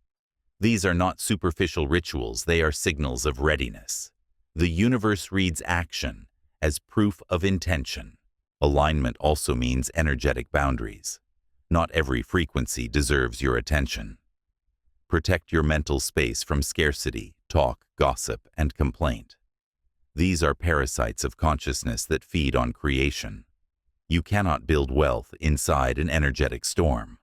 These are not superficial rituals, they are signals of readiness. The universe reads action as proof of intention. Alignment also means energetic boundaries. Not every frequency deserves your attention. Protect your mental space from scarcity, talk, gossip, and complaint. These are parasites of consciousness that feed on creation. You cannot build wealth inside an energetic storm.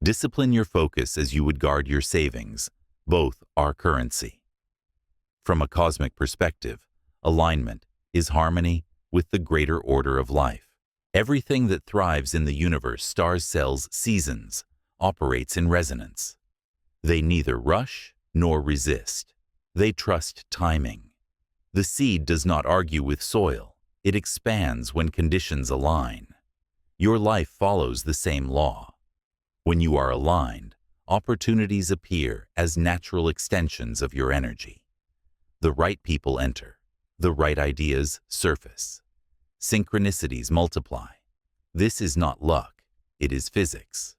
Discipline your focus as you would guard your savings. Both are currency. From a cosmic perspective, alignment is harmony with the greater order of life. Everything that thrives in the universe, stars, cells, seasons, operates in resonance. They neither rush nor resist. They trust timing. The seed does not argue with soil. It expands when conditions align. Your life follows the same law. When you are aligned, opportunities appear as natural extensions of your energy. The right people enter. The right ideas surface. Synchronicities multiply. This is not luck. It is physics.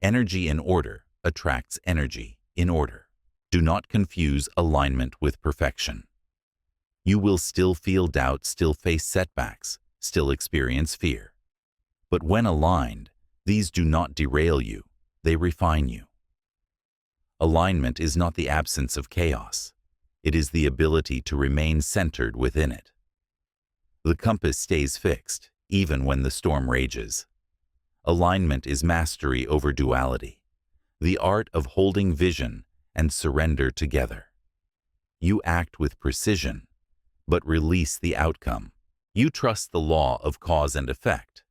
Energy in order attracts energy in order. Do not confuse alignment with perfection. You will still feel doubt, still face setbacks, still experience fear. But when aligned, these do not derail you, they refine you. Alignment is not the absence of chaos. It is the ability to remain centered within it. The compass stays fixed, even when the storm rages. Alignment is mastery over duality, the art of holding vision and surrender together. You act with precision, but release the outcome. You trust the law of cause and effect,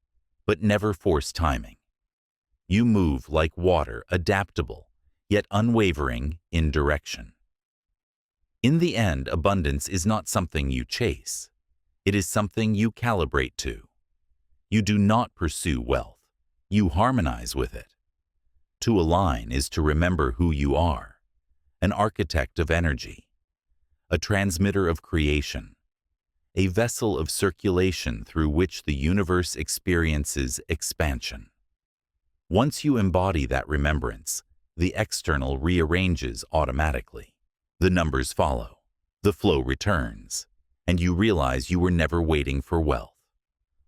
but never force timing. You move like water, adaptable, yet unwavering in direction. In the end, abundance is not something you chase. It is something you calibrate to. You do not pursue wealth. You harmonize with it. To align is to remember who you are, an architect of energy, a transmitter of creation, a vessel of circulation through which the universe experiences expansion. Once you embody that remembrance, the external rearranges automatically. The numbers follow, the flow returns, and you realize you were never waiting for wealth.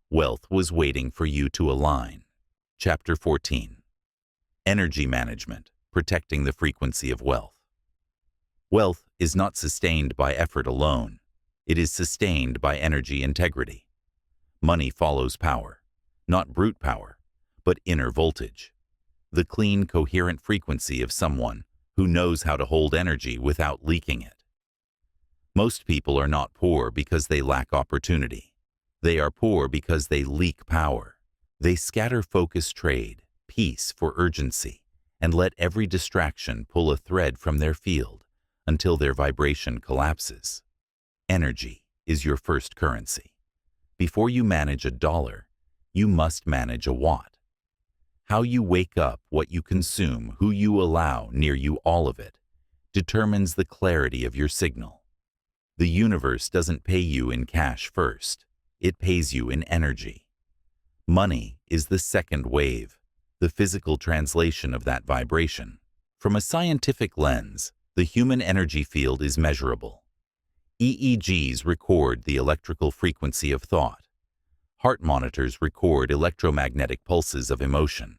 Wealth was waiting for you to align. Chapter 14. Energy Management, Protecting the Frequency of Wealth. Wealth is not sustained by effort alone. It is sustained by energy integrity. Money follows power, not brute power, but inner voltage, the clean, coherent frequency of someone who knows how to hold energy without leaking it. Most people are not poor because they lack opportunity. They are poor because they leak power. They scatter focused trade, peace for urgency, and let every distraction pull a thread from their field until their vibration collapses. Energy is your first currency. Before you manage $1, you must manage a watt. How you wake up, what you consume, who you allow near you, all of it, determines the clarity of your signal. The universe doesn't pay you in cash first. It pays you in energy. Money is the second wave, the physical translation of that vibration. From a scientific lens, the human energy field is measurable. EEGs record the electrical frequency of thought. Heart monitors record electromagnetic pulses of emotion.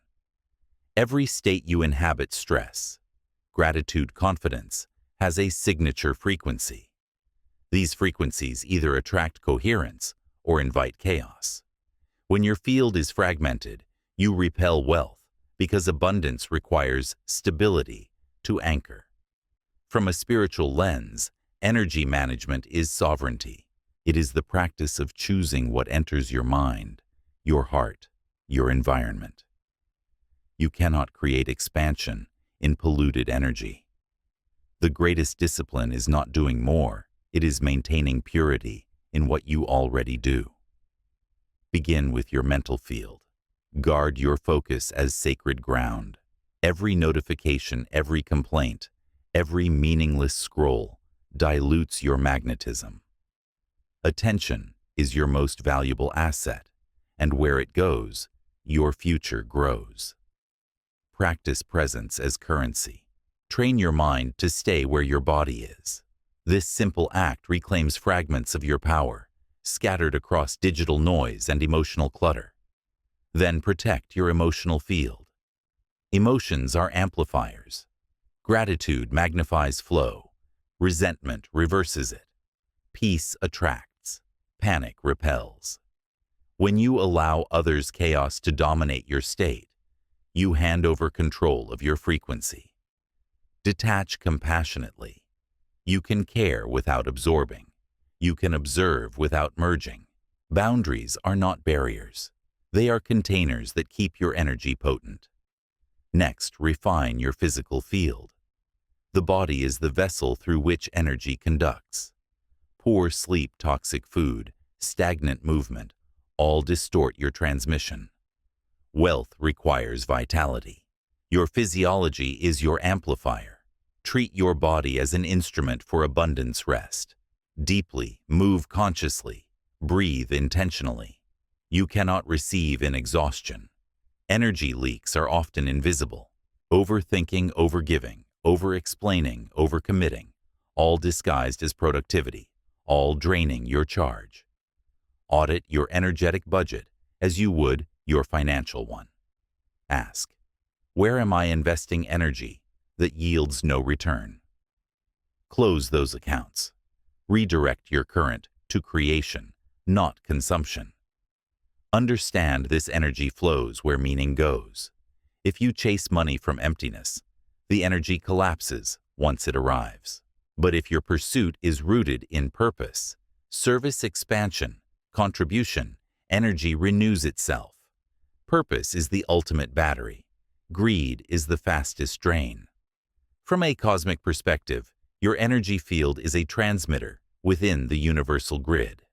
Every state you inhabit, stress, gratitude, confidence, has a signature frequency. These frequencies either attract coherence or invite chaos. When your field is fragmented, you repel wealth because abundance requires stability to anchor. From a spiritual lens, energy management is sovereignty. It is the practice of choosing what enters your mind, your heart, your environment. You cannot create expansion in polluted energy. The greatest discipline is not doing more, it is maintaining purity in what you already do. Begin with your mental field. Guard your focus as sacred ground. Every notification, every complaint, every meaningless scroll dilutes your magnetism. Attention is your most valuable asset, and where it goes, your future grows. Practice presence as currency. Train your mind to stay where your body is. This simple act reclaims fragments of your power, scattered across digital noise and emotional clutter. Then protect your emotional field. Emotions are amplifiers. Gratitude magnifies flow. Resentment reverses it. Peace attracts. Panic repels. When you allow others' chaos to dominate your state, you hand over control of your frequency. Detach compassionately. You can care without absorbing. You can observe without merging. Boundaries are not barriers. They are containers that keep your energy potent. Next, refine your physical field. The body is the vessel through which energy conducts. Poor sleep, toxic food, stagnant movement, all distort your transmission. Wealth requires vitality. Your physiology is your amplifier. Treat your body as an instrument for abundance rest. Deeply, move consciously, breathe intentionally. You cannot receive in exhaustion. Energy leaks are often invisible. Overthinking, overgiving, over-explaining, over-committing, all disguised as productivity, all draining your charge. Audit your energetic budget as you would your financial one. Ask, where am I investing energy that yields no return? Close those accounts. Redirect your current to creation, not consumption. Understand this energy flows where meaning goes. If you chase money from emptiness, the energy collapses once it arrives. But if your pursuit is rooted in purpose, service, expansion, contribution, energy renews itself. Purpose is the ultimate battery. Greed is the fastest drain. From a cosmic perspective, Your energy field is a transmitter within the universal grid.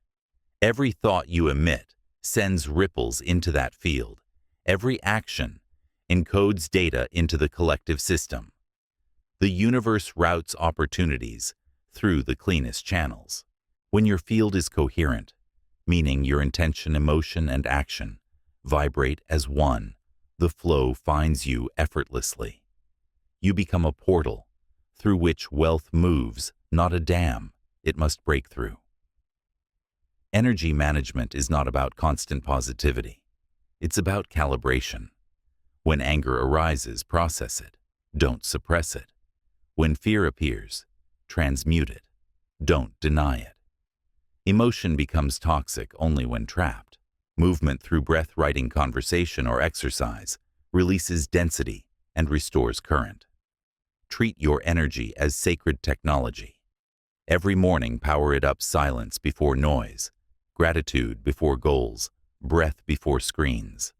Every thought you emit sends ripples into that field. Every action encodes data into the collective system. The universe routes opportunities through the cleanest channels. When your field is coherent, meaning your intention, emotion, and action vibrate as one, the flow finds you effortlessly. You become a portal through which wealth moves, not a dam it must break through. Energy management is not about constant positivity. It's about calibration. When anger arises, process it. Don't suppress it. When fear appears, transmute it. Don't deny it. Emotion becomes toxic only when trapped. Movement through breath, writing, conversation, or exercise releases density and restores current. Treat your energy as sacred technology. Every morning, power it up. Silence before noise, gratitude before goals, breath before screens.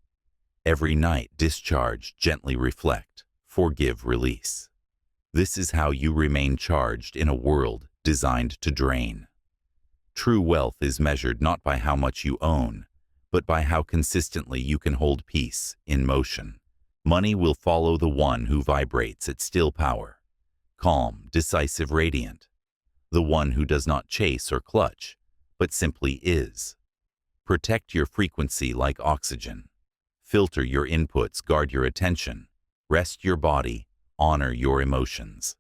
Every night, discharge, gently reflect, forgive, release. This is how you remain charged in a world designed to drain. True wealth is measured not by how much you own, but by how consistently you can hold peace in motion. Money will follow the one who vibrates at still power, calm, decisive, radiant. The one who does not chase or clutch, but simply is. Protect your frequency like oxygen. Filter your inputs, guard your attention, rest your body, honor your emotions.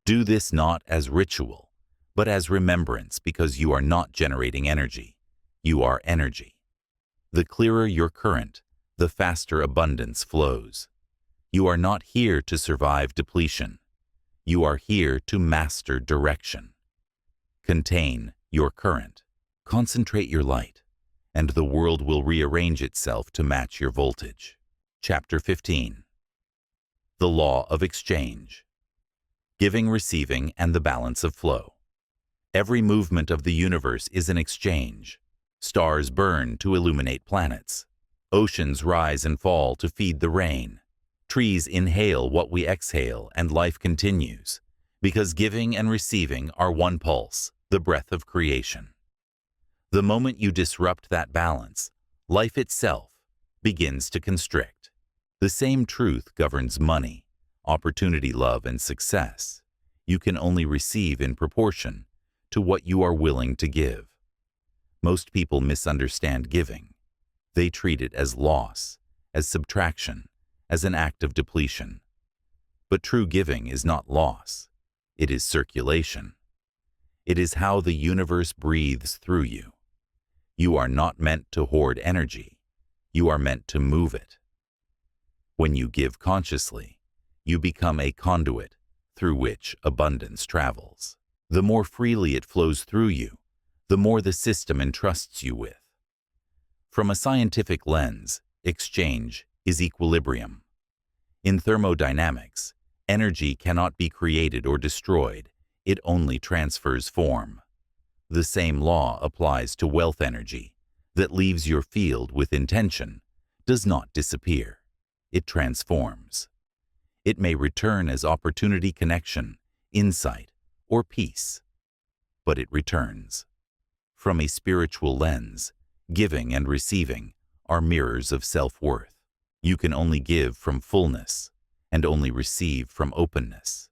Do this not as ritual, but as remembrance, because you are not generating energy. You are energy. The clearer your current, the faster abundance flows. You are not here to survive depletion. You are here to master direction. Contain your current. Concentrate your light, and the world will rearrange itself to match your voltage. Chapter 15. The Law of Exchange. Giving, receiving, and the balance of flow. Every movement of the universe is an exchange. Stars burn to illuminate planets. Oceans rise and fall to feed the rain. Trees inhale what we exhale, and life continues, because giving and receiving are one pulse, the breath of creation. The moment you disrupt that balance, life itself begins to constrict. The same truth governs money, opportunity, love, and success. You can only receive in proportion to what you are willing to give. Most people misunderstand giving. They treat it as loss, as subtraction, as an act of depletion. But true giving is not loss. It is circulation. It is how the universe breathes through you. You are not meant to hoard energy. You are meant to move it. When you give consciously, you become a conduit through which abundance travels. The more freely it flows through you, the more the system entrusts you with. From a scientific lens, exchange is equilibrium. In thermodynamics, energy cannot be created or destroyed. It only transfers form. The same law applies to wealth. Energy that leaves your field with intention does not disappear. It transforms. It may return as opportunity, connection, insight, or peace, but it returns. From a spiritual lens, giving and receiving are mirrors of self-worth. You can only give from fullness and only receive from openness.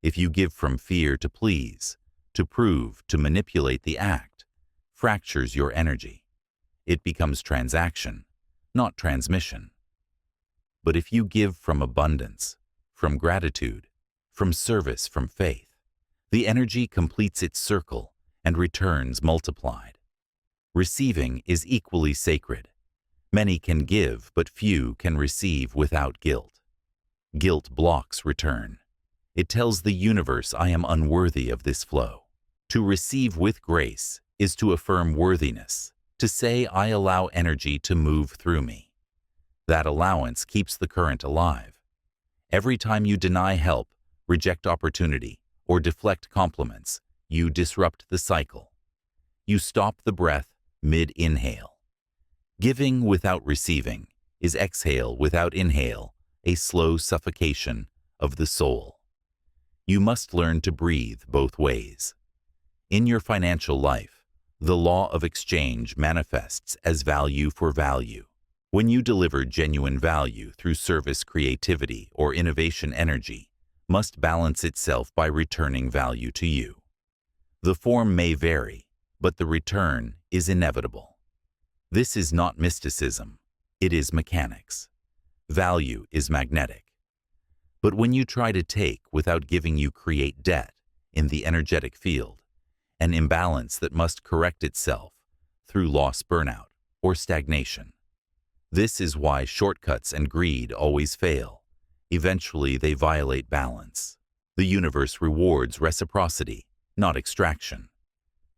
If you give from fear to please, to prove, to manipulate, the act fractures your energy. It becomes transaction, not transmission. But if you give from abundance, from gratitude, from service, from faith, the energy completes its circle and returns multiplied. Receiving is equally sacred. Many can give, but few can receive without guilt. Guilt blocks return. It tells the universe, I am unworthy of this flow. To receive with grace is to affirm worthiness, to say, I allow energy to move through me. That allowance keeps the current alive. Every time you deny help, reject opportunity, or deflect compliments, you disrupt the cycle. You stop the breath mid-inhale. Giving without receiving is exhale without inhale, a slow suffocation of the soul. You must learn to breathe both ways. In your financial life, the law of exchange manifests as value for value. When you deliver genuine value through service, creativity, or innovation, energy must balance itself by returning value to you. The form may vary, but the return is inevitable. This is not mysticism, it is mechanics. Value is magnetic. But when you try to take without giving, you create debt in the energetic field, an imbalance that must correct itself through loss, burnout, or stagnation. This is why shortcuts and greed always fail. Eventually, they violate balance. The universe rewards reciprocity, not extraction.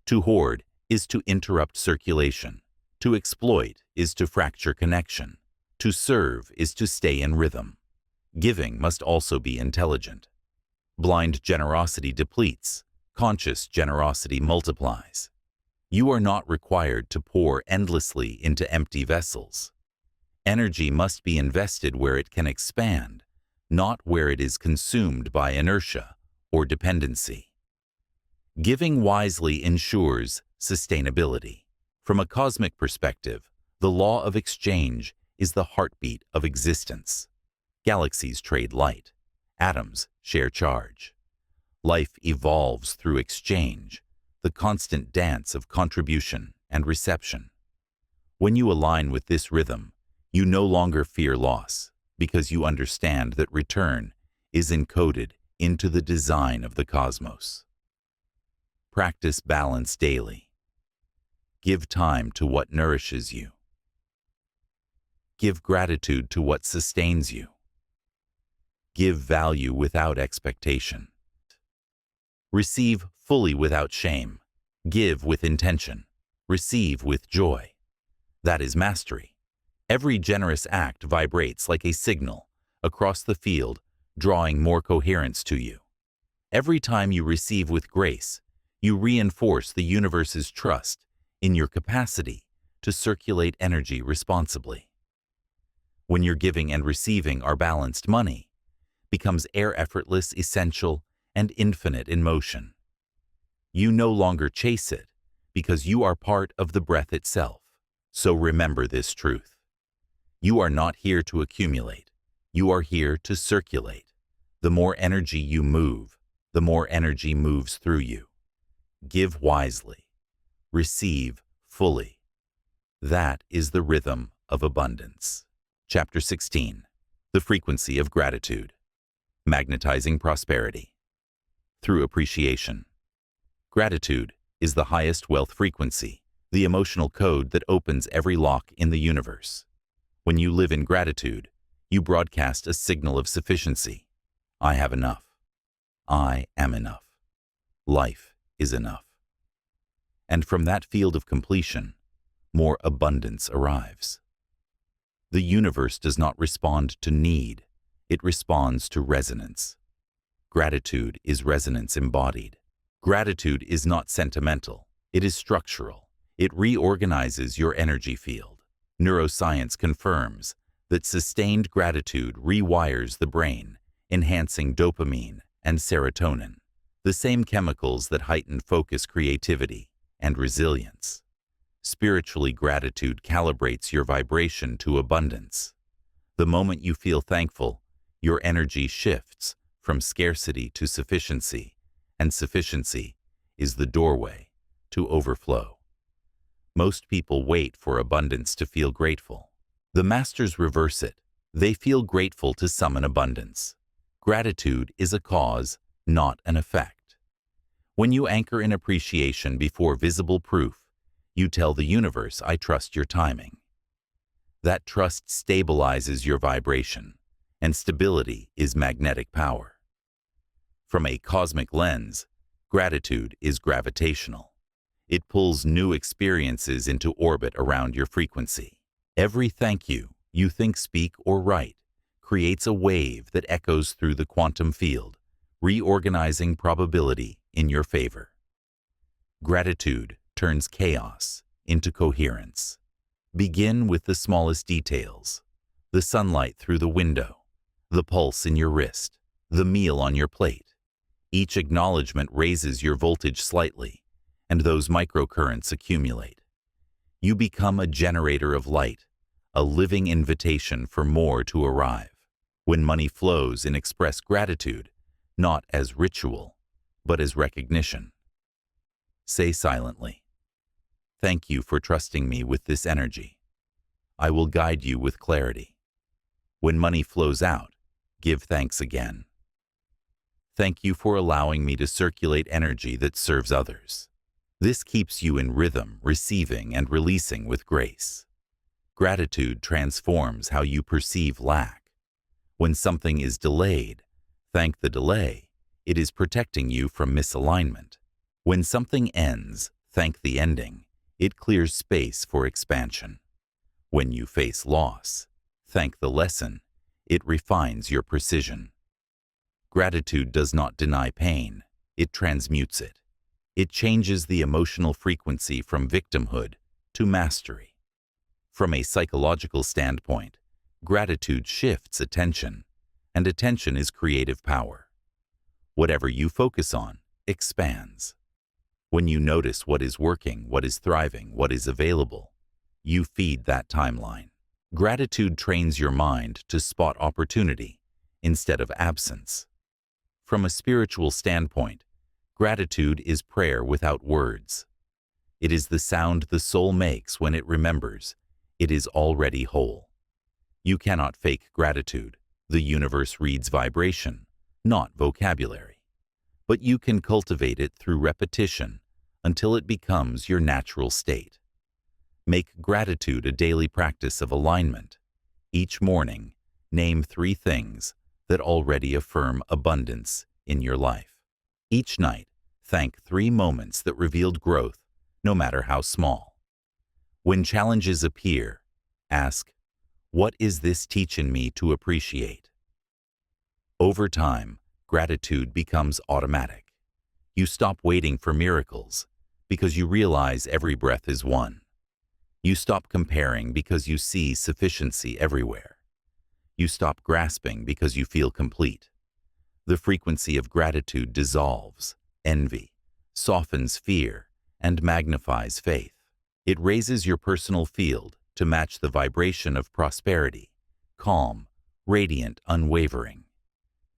To hoard is to interrupt circulation. To exploit is to fracture connection. To serve is to stay in rhythm. Giving must also be intelligent. Blind generosity depletes. Conscious generosity multiplies. You are not required to pour endlessly into empty vessels. Energy must be invested where it can expand, not where it is consumed by inertia or dependency. Giving wisely ensures sustainability. From a cosmic perspective, the law of exchange is the heartbeat of existence. Galaxies trade light. Atoms share charge. Life evolves through exchange, the constant dance of contribution and reception. When you align with this rhythm, you no longer fear loss because you understand that return is encoded into the design of the cosmos. Practice balance daily. Give time to what nourishes you. Give gratitude to what sustains you. Give value without expectation. Receive fully without shame. Give with intention. Receive with joy. That is mastery. Every generous act vibrates like a signal across the field, drawing more coherence to you. Every time you receive with grace, you reinforce the universe's trust in your capacity to circulate energy responsibly. When your giving and receiving are balanced, money becomes air, effortless, essential, and infinite in motion. You no longer chase it because you are part of the breath itself. So remember this truth. You are not here to accumulate. You are here to circulate. The more energy you move, the more energy moves through you. Give wisely. Receive fully. That is the rhythm of abundance. Chapter 16. The frequency of gratitude. Magnetizing prosperity. Through appreciation. Gratitude is the highest wealth frequency, the emotional code that opens every lock in the universe. When you live in gratitude, you broadcast a signal of sufficiency. I have enough. I am enough. Life is enough. And from that field of completion, more abundance arrives. The universe does not respond to need, it responds to resonance. Gratitude is resonance embodied. Gratitude is not sentimental, it is structural. It reorganizes your energy field. Neuroscience confirms that sustained gratitude rewires the brain, enhancing dopamine and serotonin, the same chemicals that heighten focus, creativity, and resilience. Spiritually, gratitude calibrates your vibration to abundance. The moment you feel thankful, your energy shifts from scarcity to sufficiency, and sufficiency is the doorway to overflow. Most people wait for abundance to feel grateful. The masters reverse it. They feel grateful to summon abundance. Gratitude is a cause, not an effect. When you anchor in appreciation before visible proof, you tell the universe, I trust your timing. That trust stabilizes your vibration, and stability is magnetic power. From a cosmic lens, gratitude is gravitational. It pulls new experiences into orbit around your frequency. Every thank you think, speak, or write creates a wave that echoes through the quantum field, reorganizing probability in your favor. Gratitude turns chaos into coherence. Begin with the smallest details: the sunlight through the window, the pulse in your wrist, the meal on your plate. Each acknowledgement raises your voltage slightly, and those microcurrents accumulate. You become a generator of light, a living invitation for more to arrive. When money flows in, express gratitude, not as ritual, but as recognition. Say silently, "Thank you for trusting me with this energy. I will guide you with clarity." When money flows out, give thanks again. "Thank you for allowing me to circulate energy that serves others." This keeps you in rhythm, receiving and releasing with grace. Gratitude transforms how you perceive lack. When something is delayed, thank the delay. It is protecting you from misalignment. When something ends, thank the ending. It clears space for expansion. When you face loss, thank the lesson. It refines your precision. Gratitude does not deny pain. It transmutes it. It changes the emotional frequency from victimhood to mastery. From a psychological standpoint, gratitude shifts attention, and attention is creative power. Whatever you focus on expands. When you notice what is working, what is thriving, what is available, you feed that timeline. Gratitude trains your mind to spot opportunity instead of absence. From a spiritual standpoint, gratitude is prayer without words. It is the sound the soul makes when it remembers it is already whole. You cannot fake gratitude. The universe reads vibration, not vocabulary. But you can cultivate it through repetition until it becomes your natural state. Make gratitude a daily practice of alignment. Each morning, name 3 things that already affirm abundance in your life. Each night, thank 3 moments that revealed growth, no matter how small. When challenges appear, ask, "What is this teaching me to appreciate?" Over time, gratitude becomes automatic. You stop waiting for miracles because you realize every breath is one. You stop comparing because you see sufficiency everywhere. You stop grasping because you feel complete. The frequency of gratitude dissolves envy, softens fear, and magnifies faith. It raises your personal field to match the vibration of prosperity, calm, radiant, unwavering.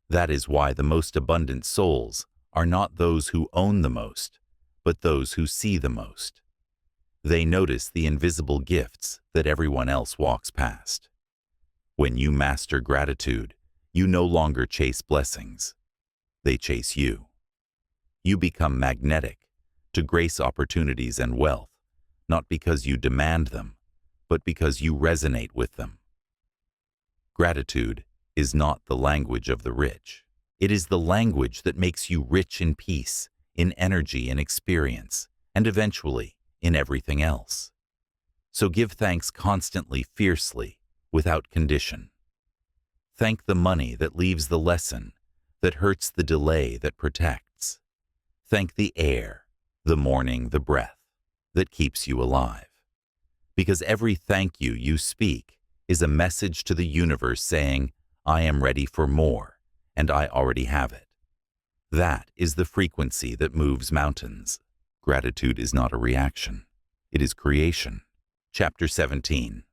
That is why the most abundant souls are not those who own the most, but those who see the most. They notice the invisible gifts that everyone else walks past. When you master gratitude, you no longer chase blessings. They chase you. You become magnetic to grace opportunities and wealth, not because you demand them, but because you resonate with them. Gratitude is not the language of the rich. It is the language that makes you rich in peace, in energy and experience, and eventually in everything else. So give thanks constantly, fiercely, without condition. Thank the money that leaves the lesson, that hurts the delay that protects. Thank the air, the morning, the breath that keeps you alive. Because every thank you you speak is a message to the universe saying, "I am ready for more, and I already have it." That is the frequency that moves mountains. Gratitude is not a reaction. It is creation. Chapter 17.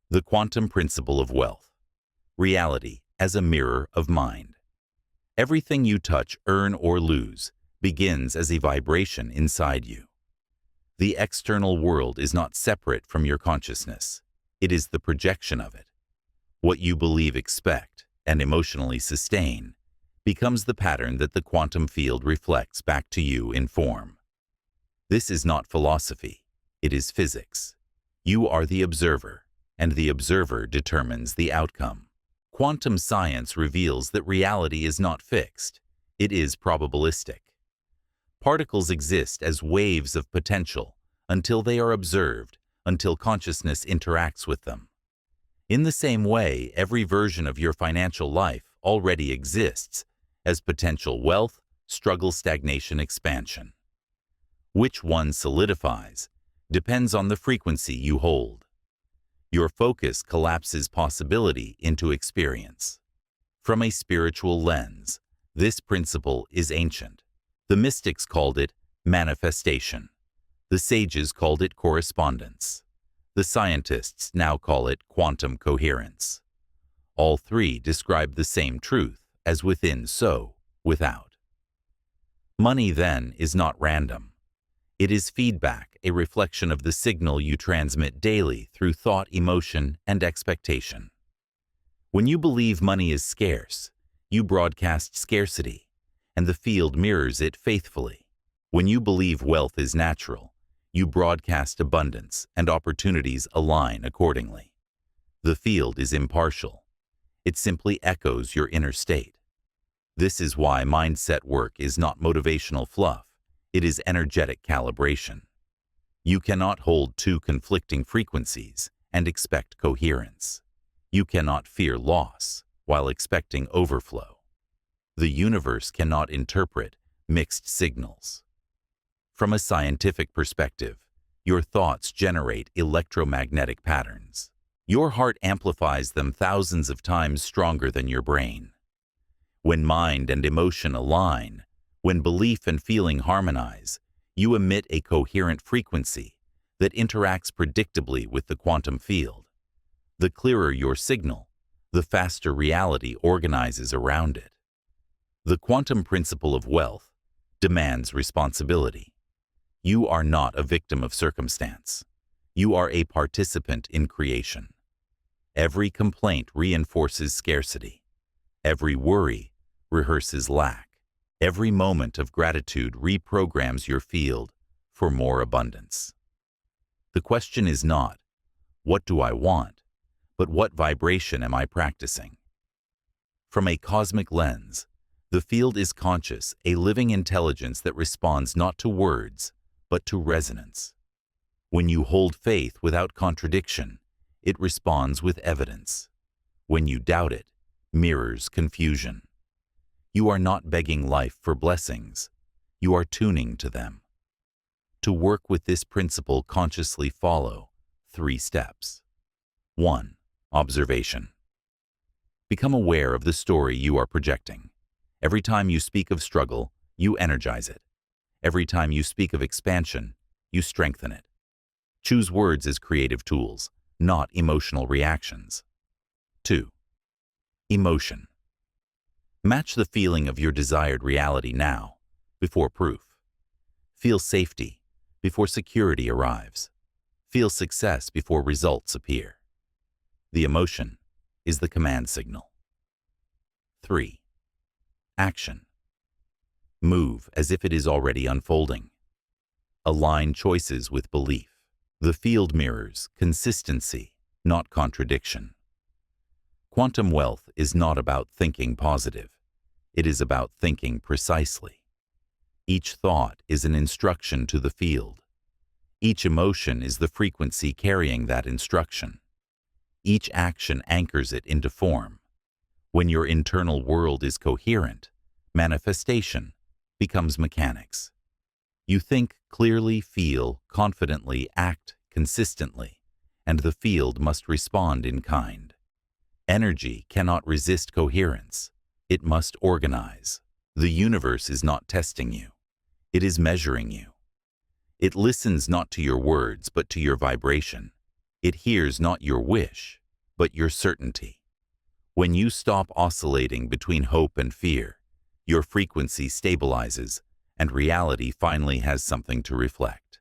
The Quantum Principle of Wealth. Reality as a mirror of mind. Everything you touch, earn, or lose begins as a vibration inside you. The external world is not separate from your consciousness. It is the projection of it. What you believe, expect, and emotionally sustain becomes the pattern that the quantum field reflects back to you in form. This is not philosophy. It is physics. You are the observer, and the observer determines the outcome. Quantum science reveals that reality is not fixed. It is probabilistic. Particles exist as waves of potential until they are observed, until consciousness interacts with them. In the same way, every version of your financial life already exists as potential wealth, struggle, stagnation, expansion. Which one solidifies depends on the frequency you hold. Your focus collapses possibility into experience. From a spiritual lens, This principle is ancient. The mystics called it manifestation. The sages called it correspondence. The scientists now call it quantum coherence. All three describe the same truth, as within so without. Money, then, is not random. It is feedback, a reflection of the signal you transmit daily through thought, emotion, and expectation. When you believe money is scarce, you broadcast scarcity, and the field mirrors it faithfully. When you believe wealth is natural, you broadcast abundance, and opportunities align accordingly. The field is impartial. It simply echoes your inner state. This is why mindset work is not motivational fluff. It is energetic calibration. You cannot hold two conflicting frequencies and expect coherence. You cannot fear loss while expecting overflow. The universe cannot interpret mixed signals. From a scientific perspective, your thoughts generate electromagnetic patterns. Your heart amplifies them thousands of times stronger than your brain. When mind and emotion align, when belief and feeling harmonize, you emit a coherent frequency that interacts predictably with the quantum field. The clearer your signal, the faster reality organizes around it. The quantum principle of wealth demands responsibility. You are not a victim of circumstance. You are a participant in creation. Every complaint reinforces scarcity. Every worry rehearses lack. Every moment of gratitude reprograms your field for more abundance. The question is not, what do I want, but what vibration am I practicing? From a cosmic lens, the field is conscious, a living intelligence that responds not to words, but to resonance. When you hold faith without contradiction, it responds with evidence. When you doubt it, mirrors confusion. You are not begging life for blessings. You are tuning to them. To work with this principle, consciously follow 3 steps. 1. Observation. Become aware of the story you are projecting. Every time you speak of struggle, you energize it. Every time you speak of expansion, you strengthen it. Choose words as creative tools, not emotional reactions. 2. Emotion. Match the feeling of your desired reality now, before proof. Feel safety before security arrives. Feel success before results appear. The emotion is the command signal. 3. Action. Move as if it is already unfolding. Align choices with belief. The field mirrors consistency, not contradiction. Quantum wealth is not about thinking positive. It is about thinking precisely. Each thought is an instruction to the field. Each emotion is the frequency carrying that instruction. Each action anchors it into form. When your internal world is coherent, manifestation becomes mechanics. You think clearly, feel confidently, act consistently, and the field must respond in kind. Energy cannot resist coherence. It must organize. The universe is not testing you. It is measuring you. It listens not to your words, but to your vibration. It hears not your wish, but your certainty. When you stop oscillating between hope and fear, your frequency stabilizes, and reality finally has something to reflect.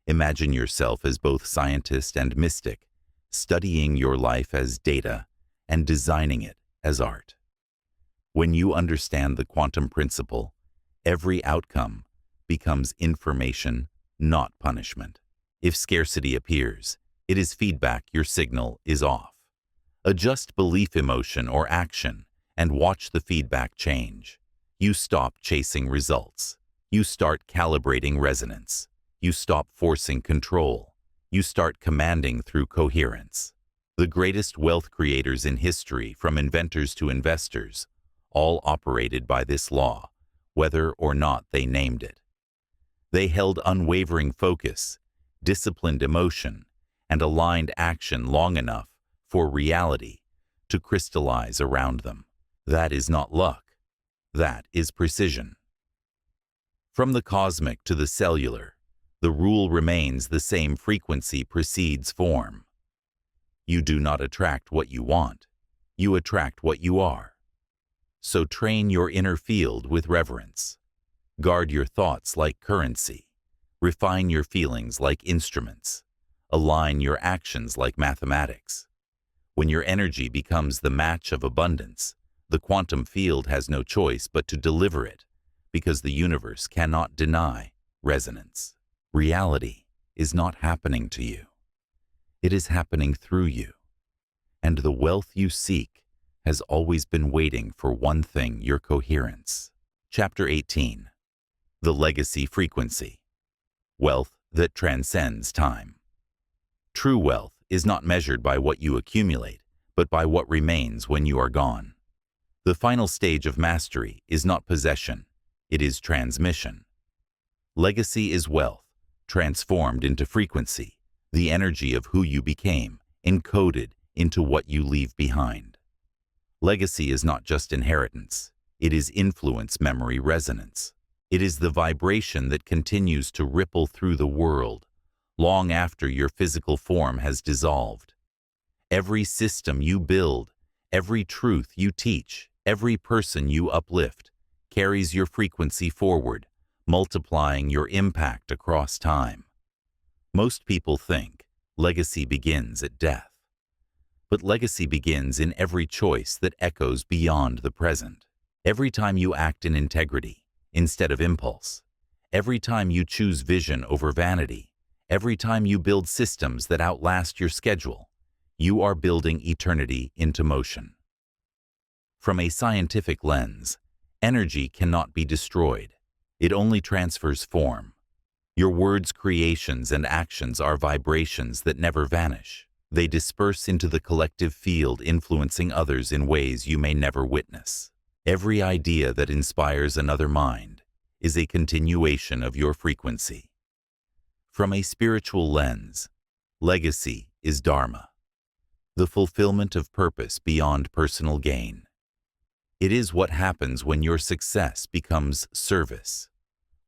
Imagine yourself as both scientist and mystic, studying your life as data and designing it as art. When you understand the quantum principle, every outcome becomes information, not punishment. If scarcity appears, it is feedback your signal is off. Adjust belief, emotion, or action, and watch the feedback change. You stop chasing results. You start calibrating resonance. You stop forcing control. You start commanding through coherence. The greatest wealth creators in history, from inventors to investors, all operated by this law, whether or not they named it. They held unwavering focus, disciplined emotion, and aligned action long enough for reality to crystallize around them. That is not luck. That is precision. From the cosmic to the cellular, the rule remains the same: frequency precedes form. You do not attract what you want, you attract what you are. So train your inner field with reverence. Guard your thoughts like currency. Refine your feelings like instruments. Align your actions like mathematics. When your energy becomes the match of abundance, the quantum field has no choice but to deliver it, because the universe cannot deny resonance. Reality is not happening to you. It is happening through you. And the wealth you seek has always been waiting for one thing: your coherence. Chapter 18. The Legacy Frequency. Wealth that transcends time. True wealth is not measured by what you accumulate, but by what remains when you are gone. The final stage of mastery is not possession, it is transmission. Legacy is wealth, transformed into frequency, the energy of who you became, encoded into what you leave behind. Legacy is not just inheritance, it is influence, memory, resonance. It is the vibration that continues to ripple through the world, long after your physical form has dissolved. Every system you build, every truth you teach, every person you uplift, carries your frequency forward, multiplying your impact across time. Most people think legacy begins at death. But legacy begins in every choice that echoes beyond the present. Every time you act in integrity instead of impulse, every time you choose vision over vanity, every time you build systems that outlast your schedule, you are building eternity into motion. From a scientific lens, energy cannot be destroyed. It only transfers form. Your words, creations, and actions are vibrations that never vanish. They disperse into the collective field, influencing others in ways you may never witness. Every idea that inspires another mind is a continuation of your frequency. From a spiritual lens, legacy is dharma, the fulfillment of purpose beyond personal gain. It is what happens when your success becomes service,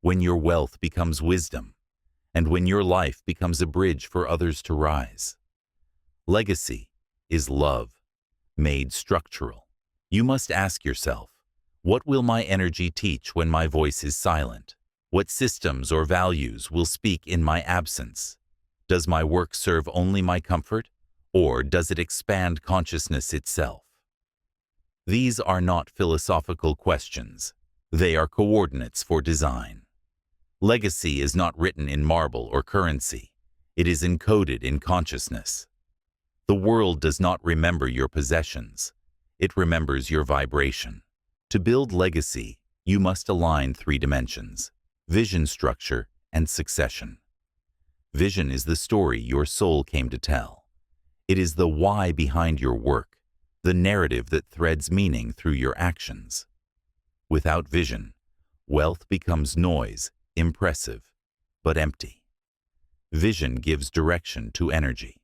when your wealth becomes wisdom, and when your life becomes a bridge for others to rise. Legacy is love, made structural. You must ask yourself, what will my energy teach when my voice is silent? What systems or values will speak in my absence? Does my work serve only my comfort, or does it expand consciousness itself? These are not philosophical questions. They are coordinates for design. Legacy is not written in marble or currency. It is encoded in consciousness. The world does not remember your possessions. It remembers your vibration. To build legacy, you must align 3 dimensions: vision, structure, and succession. Vision is the story your soul came to tell. It is the why behind your work, the narrative that threads meaning through your actions. Without vision, wealth becomes noise, impressive, but empty. Vision gives direction to energy.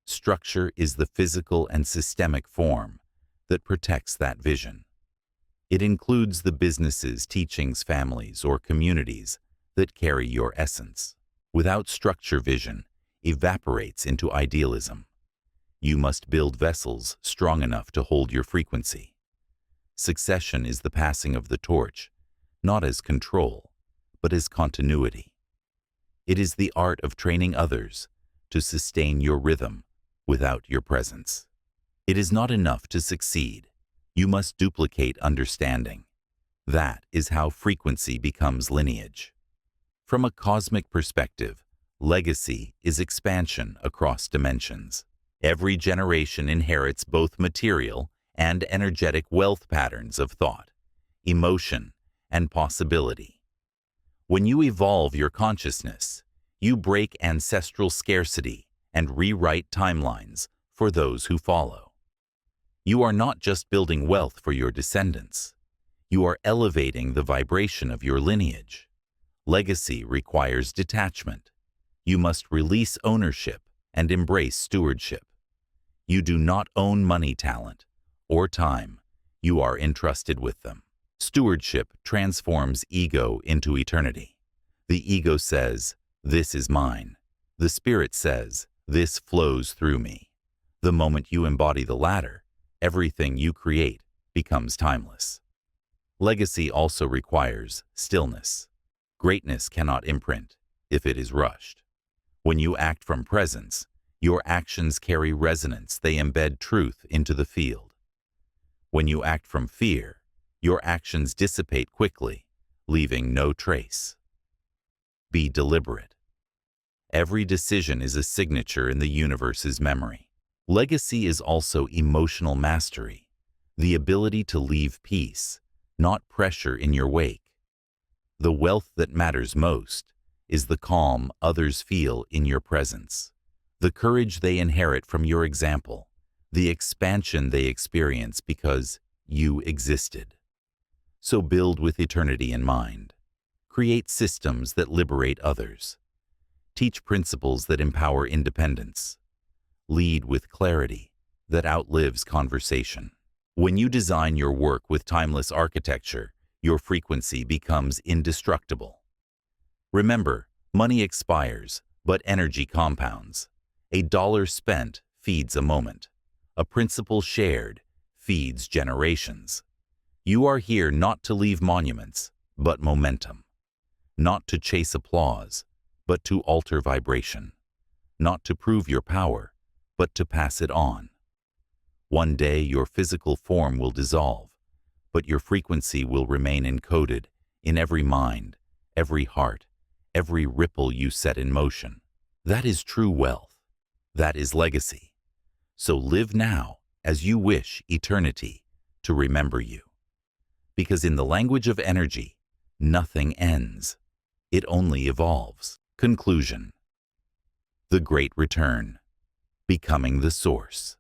Structure is the physical and systemic form that protects that vision. It includes the businesses, teachings, families, or communities that carry your essence. Without structure, vision evaporates into idealism. You must build vessels strong enough to hold your frequency. Succession is the passing of the torch, not as control, but as continuity. It is the art of training others to sustain your rhythm without your presence. It is not enough to succeed. You must duplicate understanding. That is how frequency becomes lineage. From a cosmic perspective, legacy is expansion across dimensions. Every generation inherits both material and energetic wealth patterns of thought, emotion, and possibility. When you evolve your consciousness, you break ancestral scarcity and rewrite timelines for those who follow. You are not just building wealth for your descendants. You are elevating the vibration of your lineage. Legacy requires detachment. You must release ownership and embrace stewardship. You do not own money, talent, or time. You are entrusted with them. Stewardship transforms ego into eternity. The ego says, "This is mine." The spirit says, "This flows through me." The moment you embody the latter, everything you create becomes timeless. Legacy also requires stillness. Greatness cannot imprint if it is rushed. When you act from presence, your actions carry resonance. They embed truth into the field. When you act from fear, your actions dissipate quickly, leaving no trace. Be deliberate. Every decision is a signature in the universe's memory. Legacy is also emotional mastery, the ability to leave peace, not pressure in your wake. The wealth that matters most is the calm others feel in your presence, the courage they inherit from your example, the expansion they experience because you existed. So build with eternity in mind. Create systems that liberate others. Teach principles that empower independence. Lead with clarity that outlives conversation. When you design your work with timeless architecture, your frequency becomes indestructible. Remember, money expires, but energy compounds. A dollar spent feeds a moment. A principle shared feeds generations. You are here not to leave monuments, but momentum. Not to chase applause, but to alter vibration. Not to prove your power, but to pass it on. One day your physical form will dissolve, but your frequency will remain encoded in every mind, every heart, every ripple you set in motion. That is true wealth. That is legacy. So live now as you wish eternity to remember you. Because in the language of energy, nothing ends. It only evolves. Conclusion. The Great Return. Becoming the source.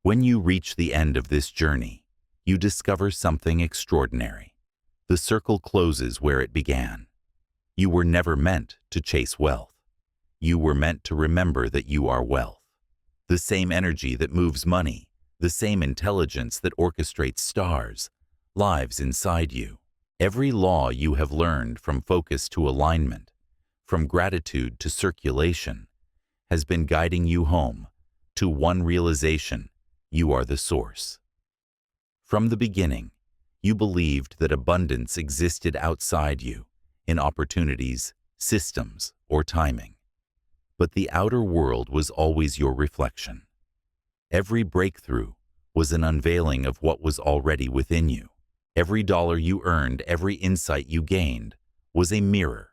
When you reach the end of this journey, you discover something extraordinary. The circle closes where it began. You were never meant to chase wealth. You were meant to remember that you are wealth. The same energy that moves money, the same intelligence that orchestrates stars, lives inside you. Every law you have learned, from focus to alignment, from gratitude to circulation, has been guiding you home to one realization: you are the source. From the beginning, you believed that abundance existed outside you, in opportunities, systems, or timing. But the outer world was always your reflection. Every breakthrough was an unveiling of what was already within you. Every dollar you earned, every insight you gained, was a mirror,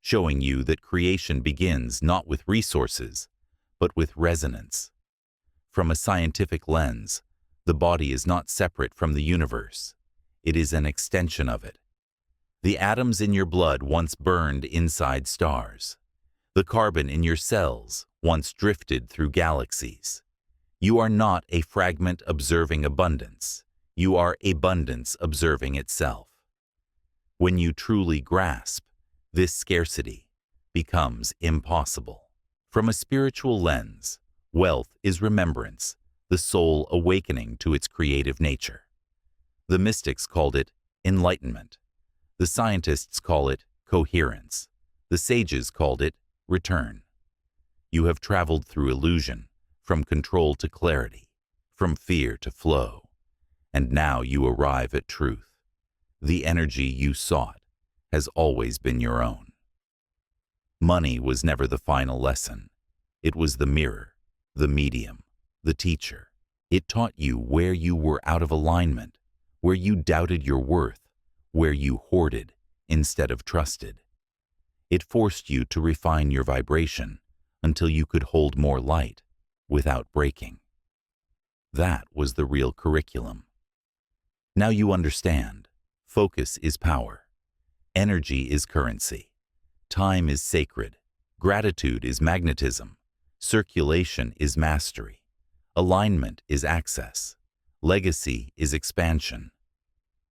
showing you that creation begins not with resources, but with resonance. From a scientific lens, the body is not separate from the universe. It is an extension of it. The atoms in your blood once burned inside stars. The carbon in your cells once drifted through galaxies. You are not a fragment observing abundance. You are abundance observing itself. When you truly grasp, this scarcity becomes impossible. From a spiritual lens, wealth is remembrance, the soul awakening to its creative nature. The mystics called it enlightenment. The scientists call it coherence. The sages called it return. You have traveled through illusion, from control to clarity, from fear to flow. And now you arrive at truth. The energy you sought has always been your own. Money was never the final lesson. It was the mirror, the medium, the teacher. It taught you where you were out of alignment, where you doubted your worth, where you hoarded instead of trusted. It forced you to refine your vibration until you could hold more light without breaking. That was the real curriculum. Now you understand. Focus is power. Energy is currency. Time is sacred. Gratitude is magnetism. Circulation is mastery. Alignment is access. Legacy is expansion.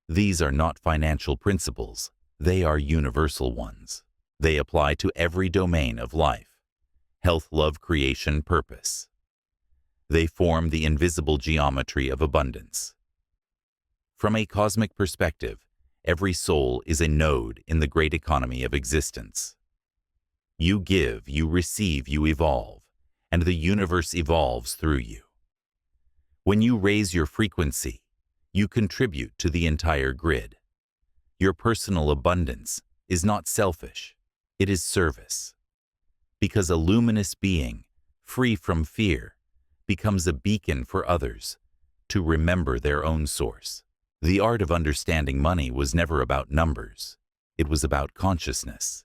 These are not financial principles. They are universal ones. They apply to every domain of life: health, love, creation, purpose. They form the invisible geometry of abundance. From a cosmic perspective, every soul is a node in the great economy of existence. You give, you receive, you evolve, and the universe evolves through you. When you raise your frequency, you contribute to the entire grid. Your personal abundance is not selfish, it is service. Because a luminous being, free from fear, becomes a beacon for others to remember their own source. The art of understanding money was never about numbers. It was about consciousness.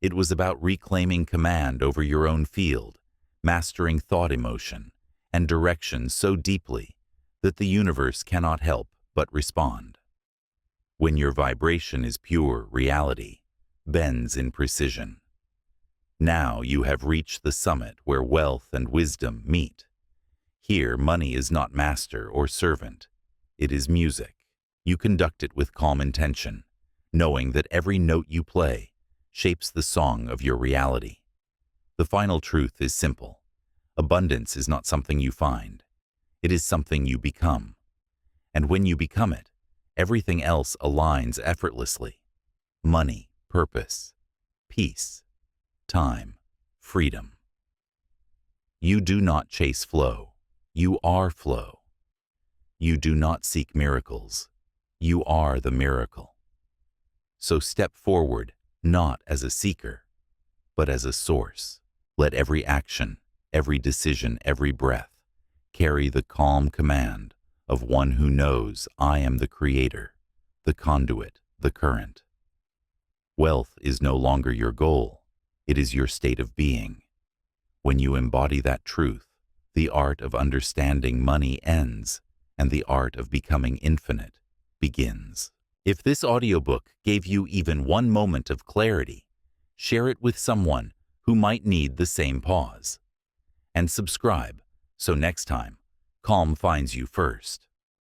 It was about reclaiming command over your own field, mastering thought, emotion, and direction so deeply that the universe cannot help but respond. When your vibration is pure reality, bends in precision. Now you have reached the summit where wealth and wisdom meet. Here, money is not master or servant. It is music. You conduct it with calm intention, knowing that every note you play shapes the song of your reality. The final truth is simple. Abundance is not something you find. It is something you become. And when you become it, everything else aligns effortlessly. Money, purpose, peace, time, freedom. You do not chase flow. You are flow. You do not seek miracles. You are the miracle. So step forward, not as a seeker, but as a source. Let every action, every decision, every breath carry the calm command of one who knows I am the creator, the conduit, the current. Wealth is no longer your goal. It is your state of being. When you embody that truth, the art of understanding money ends and the art of becoming infinite begins. If this audiobook gave you even one moment of clarity, share it with someone who might need the same pause. And subscribe so next time, calm finds you first.